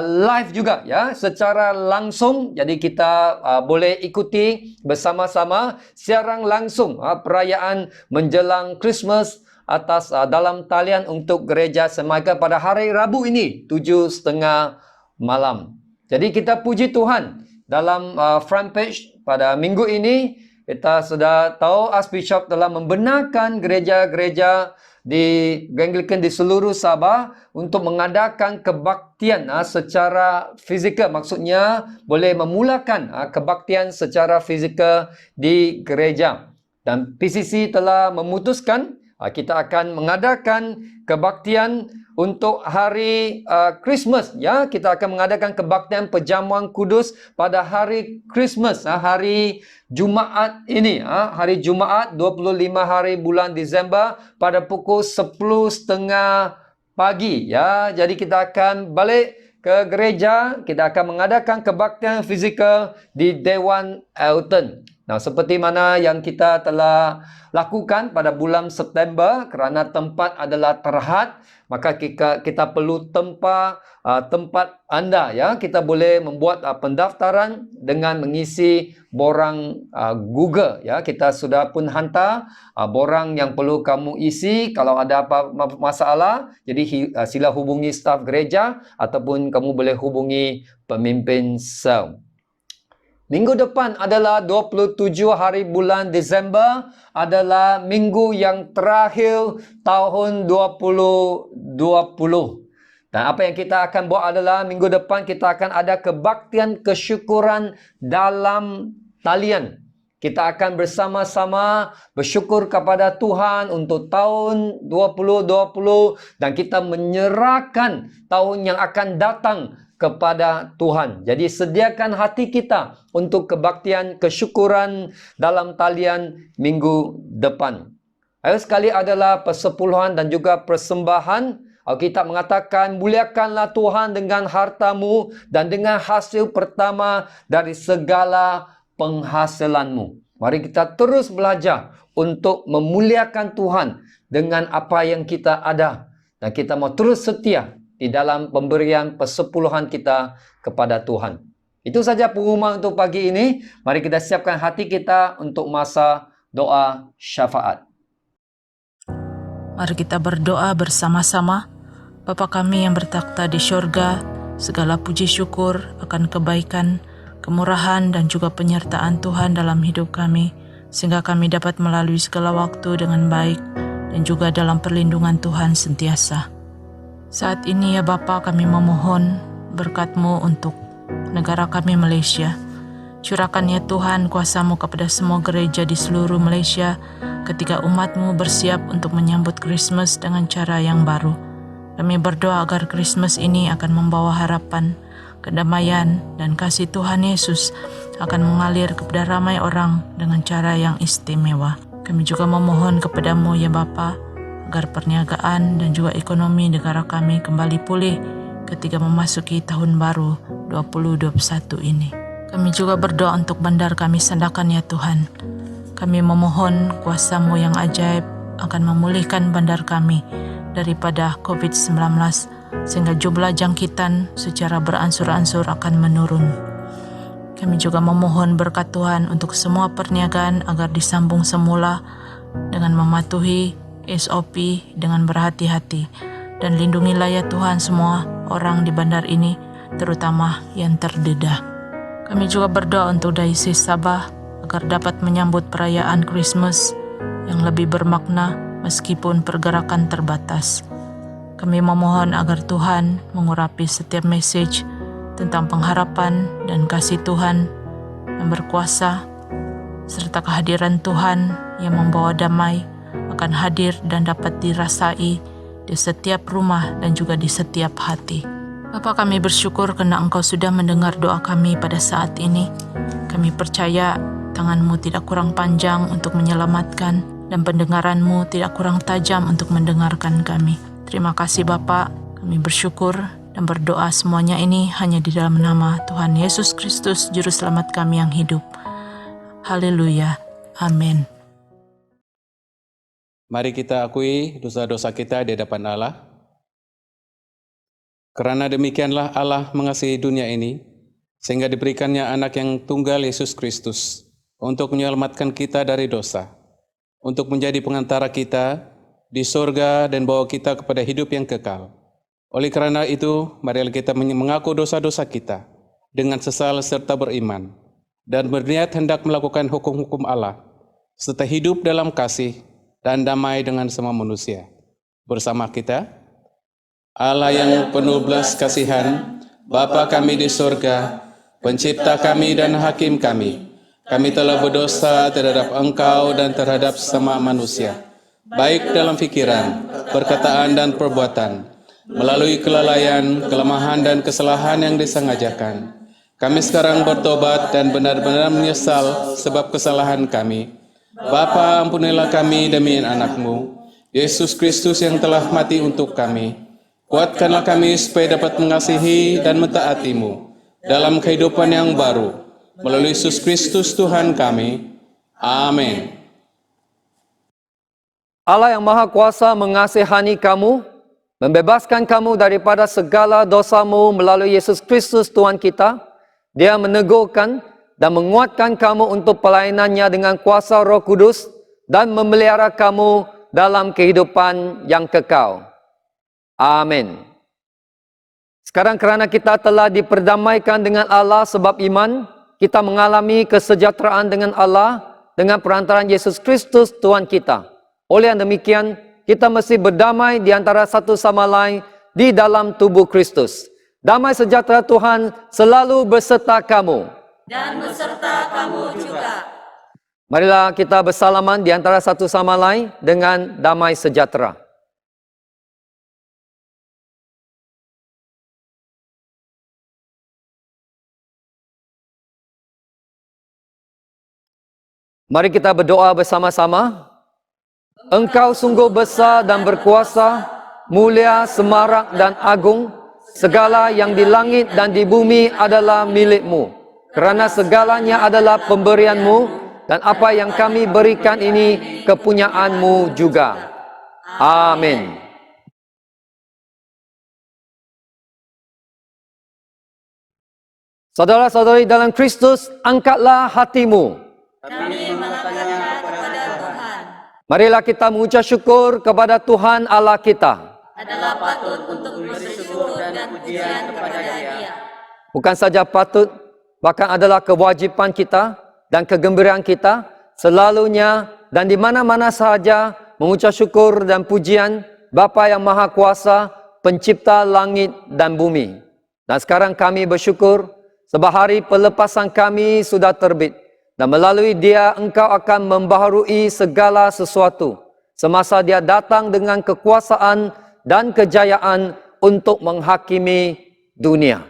live juga, ya, secara langsung. Jadi kita boleh ikuti bersama-sama siaran langsung perayaan menjelang Christmas atas dalam talian untuk Gereja Semaika pada hari Rabu ini 7:30 malam. Jadi kita puji Tuhan, dalam front page pada minggu ini kita sudah tahu Archbishop telah membenarkan gereja-gereja di Anglican di seluruh Sabah untuk mengadakan kebaktian secara fizikal. Maksudnya boleh memulakan kebaktian secara fizikal di gereja. Dan PCC telah memutuskan kita akan mengadakan kebaktian untuk hari Christmas, ya. Kita akan mengadakan kebaktian perjamuan kudus pada hari Christmas, hari Jumaat ini, hari Jumaat 25 hari bulan Disember pada pukul 10:30 pagi, ya. Jadi kita akan balik ke gereja, kita akan mengadakan kebaktian fizikal di Dewan Elton. Nah, seperti mana yang kita telah lakukan pada bulan September, kerana tempat adalah terhad, maka kita perlu tempat anda, ya. Kita boleh membuat pendaftaran dengan mengisi borang Google, ya. Kita sudah pun hantar borang yang perlu kamu isi. Kalau ada apa masalah, jadi sila hubungi staf gereja ataupun kamu boleh hubungi pemimpin sel. Minggu depan adalah 27 hari bulan Disember, adalah minggu yang terakhir tahun 2020. Dan apa yang kita akan buat adalah minggu depan kita akan ada kebaktian kesyukuran dalam talian. Kita akan bersama-sama bersyukur kepada Tuhan untuk tahun 2020 dan kita menyerahkan tahun yang akan datang kepada Tuhan. Jadi sediakan hati kita untuk kebaktian kesyukuran dalam talian minggu depan. Ayat sekali adalah persepuluhan dan juga persembahan. Alkitab mengatakan, muliakanlah Tuhan dengan hartamu dan dengan hasil pertama dari segala penghasilanmu. Mari kita terus belajar untuk memuliakan Tuhan dengan apa yang kita ada. Dan kita mau terus setia di dalam pemberian persepuluhan kita kepada Tuhan. Itu saja pengumuman untuk pagi ini. Mari kita siapkan hati kita untuk masa doa syafaat. Mari kita berdoa bersama-sama. Bapa kami yang bertakhta di syurga, segala puji syukur akan kebaikan, kemurahan dan juga penyertaan Tuhan dalam hidup kami, sehingga kami dapat melalui segala waktu dengan baik dan juga dalam perlindungan Tuhan sentiasa. Saat ini ya Bapa, kami memohon berkat-Mu untuk negara kami Malaysia. Curahkan ya Tuhan kuasa-Mu kepada semua gereja di seluruh Malaysia ketika umat-Mu bersiap untuk menyambut Christmas dengan cara yang baru. Kami berdoa agar Christmas ini akan membawa harapan, kedamaian dan kasih Tuhan Yesus akan mengalir kepada ramai orang dengan cara yang istimewa. Kami juga memohon kepada-Mu ya Bapa, agar perniagaan dan juga ekonomi negara kami kembali pulih ketika memasuki tahun baru 2021 ini. Kami juga berdoa untuk bandar kami Sandakan ya Tuhan. Kami memohon kuasa-Mu yang ajaib akan memulihkan bandar kami daripada COVID-19 sehingga jumlah jangkitan secara beransur-ansur akan menurun. Kami juga memohon berkat Tuhan untuk semua perniagaan agar disambung semula dengan mematuhi SOP dengan berhati-hati dan lindungilah ya Tuhan semua orang di bandar ini, terutama yang terdedah. Kami juga berdoa untuk Diocese Sabah agar dapat menyambut perayaan Christmas yang lebih bermakna meskipun pergerakan terbatas. Kami memohon agar Tuhan mengurapi setiap message tentang pengharapan dan kasih Tuhan yang berkuasa, serta kehadiran Tuhan yang membawa damai akan hadir dan dapat dirasai di setiap rumah dan juga di setiap hati. Bapa, kami bersyukur karena Engkau sudah mendengar doa kami pada saat ini. Kami percaya tangan-Mu tidak kurang panjang untuk menyelamatkan dan pendengaran-Mu tidak kurang tajam untuk mendengarkan kami. Terima kasih Bapa, kami bersyukur dan berdoa semuanya ini hanya di dalam nama Tuhan Yesus Kristus, Juru Selamat kami yang hidup. Haleluya. Amin. Mari kita akui dosa-dosa kita di hadapan Allah. Karena demikianlah Allah mengasihi dunia ini, sehingga diberikannya anak yang tunggal Yesus Kristus, untuk menyelamatkan kita dari dosa, untuk menjadi pengantara kita di surga dan bawa kita kepada hidup yang kekal. Oleh karena itu, marilah kita mengaku dosa-dosa kita dengan sesal serta beriman, dan berniat hendak melakukan hukum-hukum Allah, serta hidup dalam kasih dan damai dengan semua manusia. Bersama kita, Allah yang penuh belas kasihan, Bapa kami di surga, pencipta kami dan hakim kami telah berdosa terhadap Engkau dan terhadap sesama manusia, baik dalam pikiran, perkataan dan perbuatan, melalui kelalaian, kelemahan dan kesalahan yang disengajakan. Kami sekarang bertobat dan benar-benar menyesal sebab kesalahan kami. Bapa, ampunilah kami demi anak-Mu, Yesus Kristus yang telah mati untuk kami. Kuatkanlah kami supaya dapat mengasihi dan mentaati-Mu dalam kehidupan yang baru, melalui Yesus Kristus Tuhan kami. Amin. Allah yang Maha Kuasa mengasihani kamu, membebaskan kamu daripada segala dosamu melalui Yesus Kristus Tuhan kita. Dia menegurkan dan menguatkan kamu untuk pelayanannya dengan kuasa Roh Kudus dan memelihara kamu dalam kehidupan yang kekal. Amin. Sekarang kerana kita telah diperdamaikan dengan Allah sebab iman, kita mengalami kesejahteraan dengan Allah dengan perantaraan Yesus Kristus Tuhan kita. Oleh yang demikian, kita mesti berdamai di antara satu sama lain di dalam tubuh Kristus. Damai sejahtera Tuhan selalu beserta kamu. Dan beserta kamu juga. Marilah kita bersalaman di antara satu sama lain dengan damai sejahtera. Mari kita berdoa bersama-sama. Engkau sungguh besar dan berkuasa, mulia, semarak dan agung. Segala yang di langit dan di bumi adalah milik-Mu. Kerana segalanya adalah pemberian-Mu, dan apa yang kami berikan ini kepunyaan-Mu juga. Amin. Saudara-saudari dalam Kristus, angkatlah hatimu. Kami mengangkatnya kepada Tuhan. Marilah kita mengucap syukur kepada Tuhan Allah kita. Adalah patut untuk bersyukur dan pujian kepada Dia. Bukan saja patut, bahkan adalah kewajipan kita dan kegembiraan kita selalunya dan di mana-mana sahaja mengucap syukur dan pujian Bapa yang Maha Kuasa, pencipta langit dan bumi. Dan sekarang kami bersyukur sebab hari pelepasan kami sudah terbit dan melalui Dia Engkau akan membaharui segala sesuatu semasa Dia datang dengan kekuasaan dan kejayaan untuk menghakimi dunia.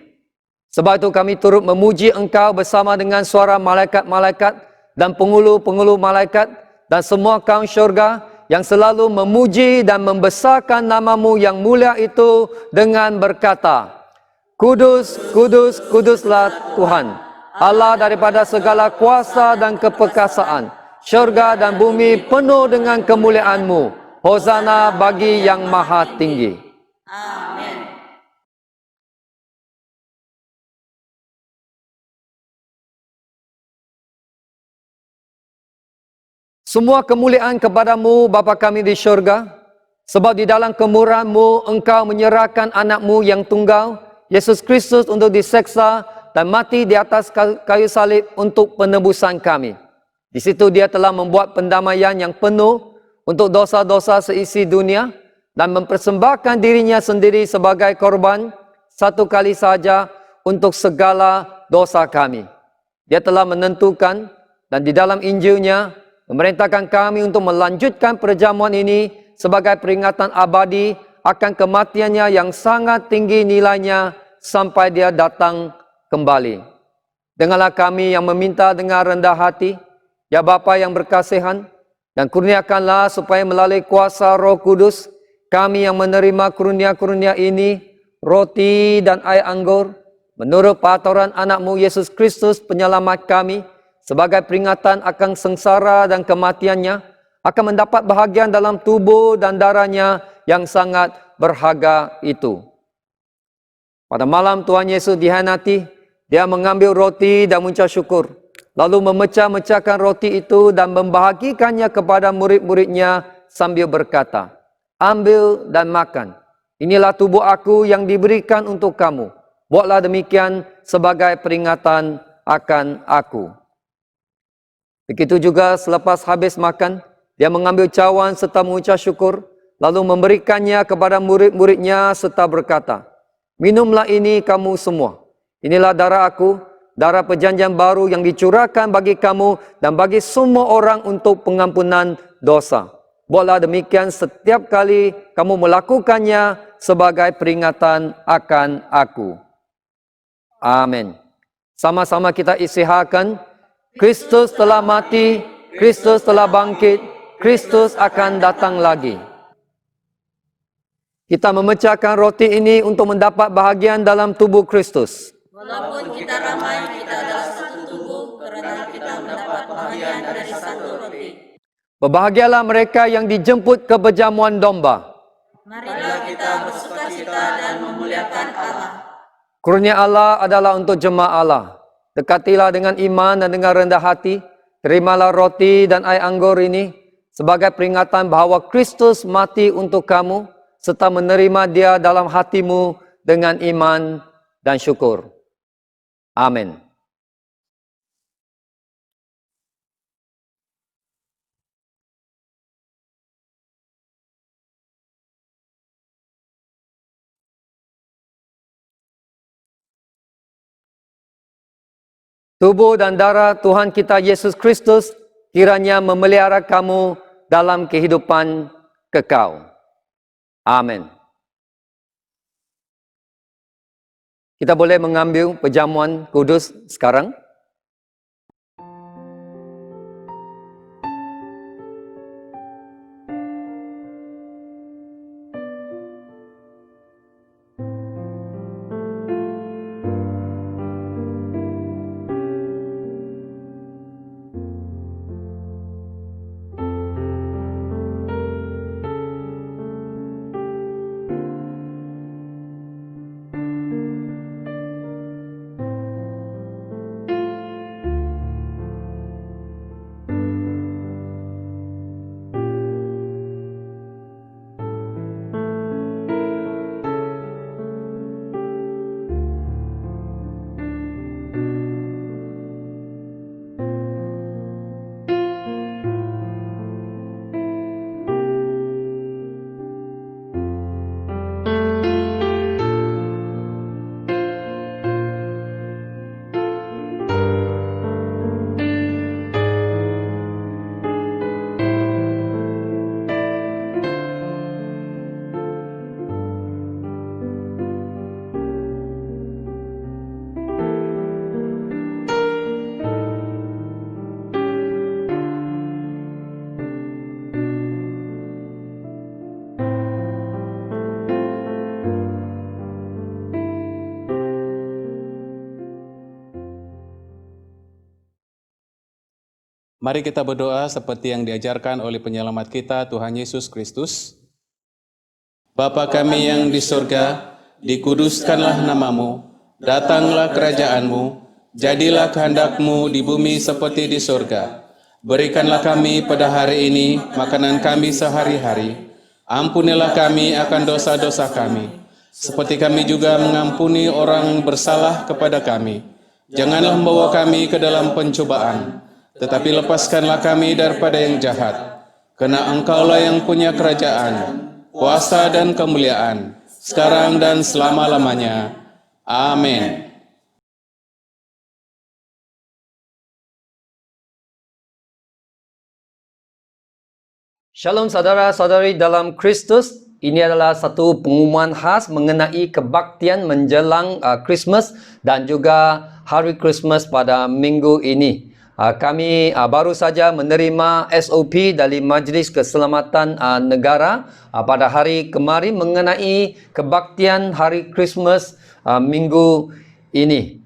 Sebab itu kami turut memuji Engkau bersama dengan suara malaikat-malaikat dan penghulu-penghulu malaikat dan semua kaum syurga yang selalu memuji dan membesarkan nama-Mu yang mulia itu dengan berkata, Kudus, kudus, kuduslah Tuhan, Allah daripada segala kuasa dan keperkasaan. Syurga dan bumi penuh dengan kemuliaan-Mu. Hosana bagi yang maha tinggi. Amin. Semua kemuliaan kepada-Mu Bapa kami di syurga. Sebab di dalam kemurahan-Mu, Engkau menyerahkan anak-Mu yang tunggal, Yesus Kristus, untuk diseksa dan mati di atas kayu salib untuk penebusan kami. Di situ Dia telah membuat pendamaian yang penuh untuk dosa-dosa seisi dunia dan mempersembahkan dirinya sendiri sebagai korban satu kali saja untuk segala dosa kami. Dia telah menentukan dan di dalam Injil-Nya memerintahkan kami untuk melanjutkan perjamuan ini sebagai peringatan abadi akan kematiannya yang sangat tinggi nilainya sampai Dia datang kembali. Dengarlah kami yang meminta dengan rendah hati, ya Bapa yang berkasihan, dan kurniakanlah supaya melalui kuasa Roh Kudus, kami yang menerima karunia-karunia ini, roti dan air anggur, menurut peraturan anak-Mu Yesus Kristus penyelamat kami, sebagai peringatan akan sengsara dan kematiannya, akan mendapat bahagian dalam tubuh dan darah-Nya yang sangat berharga itu. Pada malam Tuhan Yesus dihianati, Dia mengambil roti dan mengucap syukur, lalu memecah-mecahkan roti itu dan membahagikannya kepada murid-murid-Nya sambil berkata, "Ambil dan makan. Inilah tubuh aku yang diberikan untuk kamu. Buatlah demikian sebagai peringatan akan aku." Begitu juga selepas habis makan, Dia mengambil cawan serta mengucap syukur, lalu memberikannya kepada murid-murid-Nya serta berkata, "Minumlah ini kamu semua. Inilah darah aku, darah perjanjian baru yang dicurahkan bagi kamu dan bagi semua orang untuk pengampunan dosa. Buatlah demikian setiap kali kamu melakukannya sebagai peringatan akan aku." Amin. Sama-sama kita isytiharkan, Kristus telah mati, Kristus telah bangkit, Kristus akan datang lagi. Kita memecahkan roti ini untuk mendapat bahagian dalam tubuh Kristus. Walaupun kita ramai, kita adalah satu tubuh kerana kita mendapat bahagian dari satu roti. Berbahagialah mereka yang dijemput ke perjamuan domba. Marilah kita bersukacita dan memuliakan Allah. Kurnia Allah adalah untuk jemaah Allah. Dekatilah dengan iman dan dengan rendah hati. Terimalah roti dan air anggur ini sebagai peringatan bahawa Kristus mati untuk kamu, serta menerima Dia dalam hatimu dengan iman dan syukur. Amin. Tubuh dan darah Tuhan kita Yesus Kristus kiranya memelihara kamu dalam kehidupan kekal. Amin. Kita boleh mengambil perjamuan kudus sekarang. Mari kita berdoa seperti yang diajarkan oleh penyelamat kita, Tuhan Yesus Kristus. Bapa kami yang di surga, dikuduskanlah namamu, datanglah kerajaan-Mu, jadilah kehendak-Mu di bumi seperti di surga. Berikanlah kami pada hari ini makanan kami sehari-hari. Ampunilah kami akan dosa-dosa kami, seperti kami juga mengampuni orang bersalah kepada kami. Janganlah membawa kami ke dalam pencobaan, tetapi lepaskanlah kami daripada yang jahat. Karena Engkaulah yang punya kerajaan, kuasa dan kemuliaan, sekarang dan selama-lamanya. Amin. Shalom saudara-saudari dalam Kristus. Ini adalah satu pengumuman khas mengenai kebaktian menjelang Christmas dan juga hari Christmas pada minggu ini. Kami baru saja menerima SOP dari Majlis Keselamatan Negara pada hari kemarin mengenai kebaktian hari Christmas minggu ini.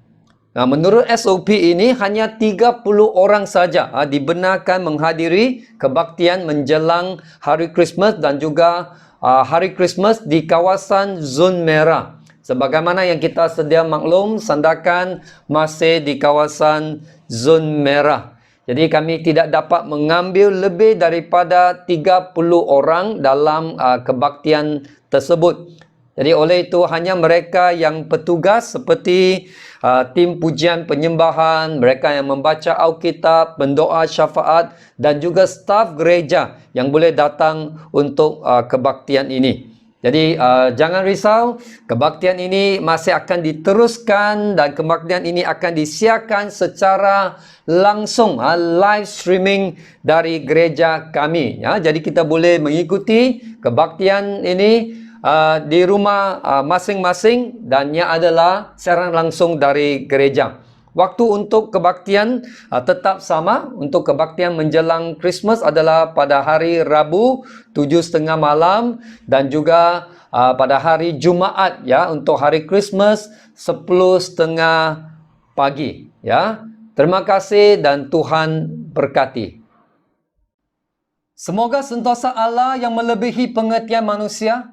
Menurut SOP ini hanya 30 orang saja dibenarkan menghadiri kebaktian menjelang hari Christmas dan juga hari Christmas di kawasan zon merah. Sebagaimana yang kita sedia maklum, Sandakan masih di kawasan zon merah. Jadi kami tidak dapat mengambil lebih daripada 30 orang dalam kebaktian tersebut. Jadi oleh itu hanya mereka yang petugas seperti tim pujian penyembahan, mereka yang membaca Alkitab, pendoa syafaat dan juga staf gereja yang boleh datang untuk kebaktian ini. Jadi jangan risau, kebaktian ini masih akan diteruskan dan kebaktian ini akan disiarkan secara langsung, live streaming dari gereja kami. Ya, jadi kita boleh mengikuti kebaktian ini di rumah masing-masing dan ia adalah siaran langsung dari gereja. Waktu untuk kebaktian tetap sama. Untuk kebaktian menjelang Christmas adalah pada hari Rabu 7:30 malam dan juga pada hari Jumaat ya untuk hari Christmas 10:30 pagi ya. Terima kasih dan Tuhan berkati. Semoga sentosa Allah yang melebihi pengertian manusia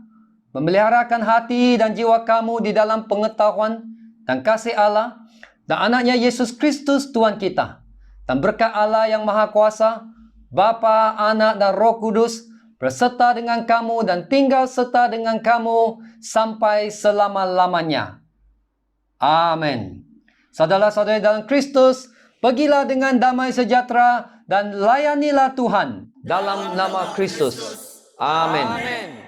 memeliharakan hati dan jiwa kamu di dalam pengetahuan dan kasih Allah dan anaknya Yesus Kristus Tuhan kita. Dan berkat Allah yang Maha Kuasa, Bapa, Anak dan Roh Kudus berserta dengan kamu dan tinggal serta dengan kamu sampai selama-lamanya. Amin. Saudara-saudari dalam Kristus, pergilah dengan damai sejahtera dan layanilah Tuhan dalam nama Kristus. Amin.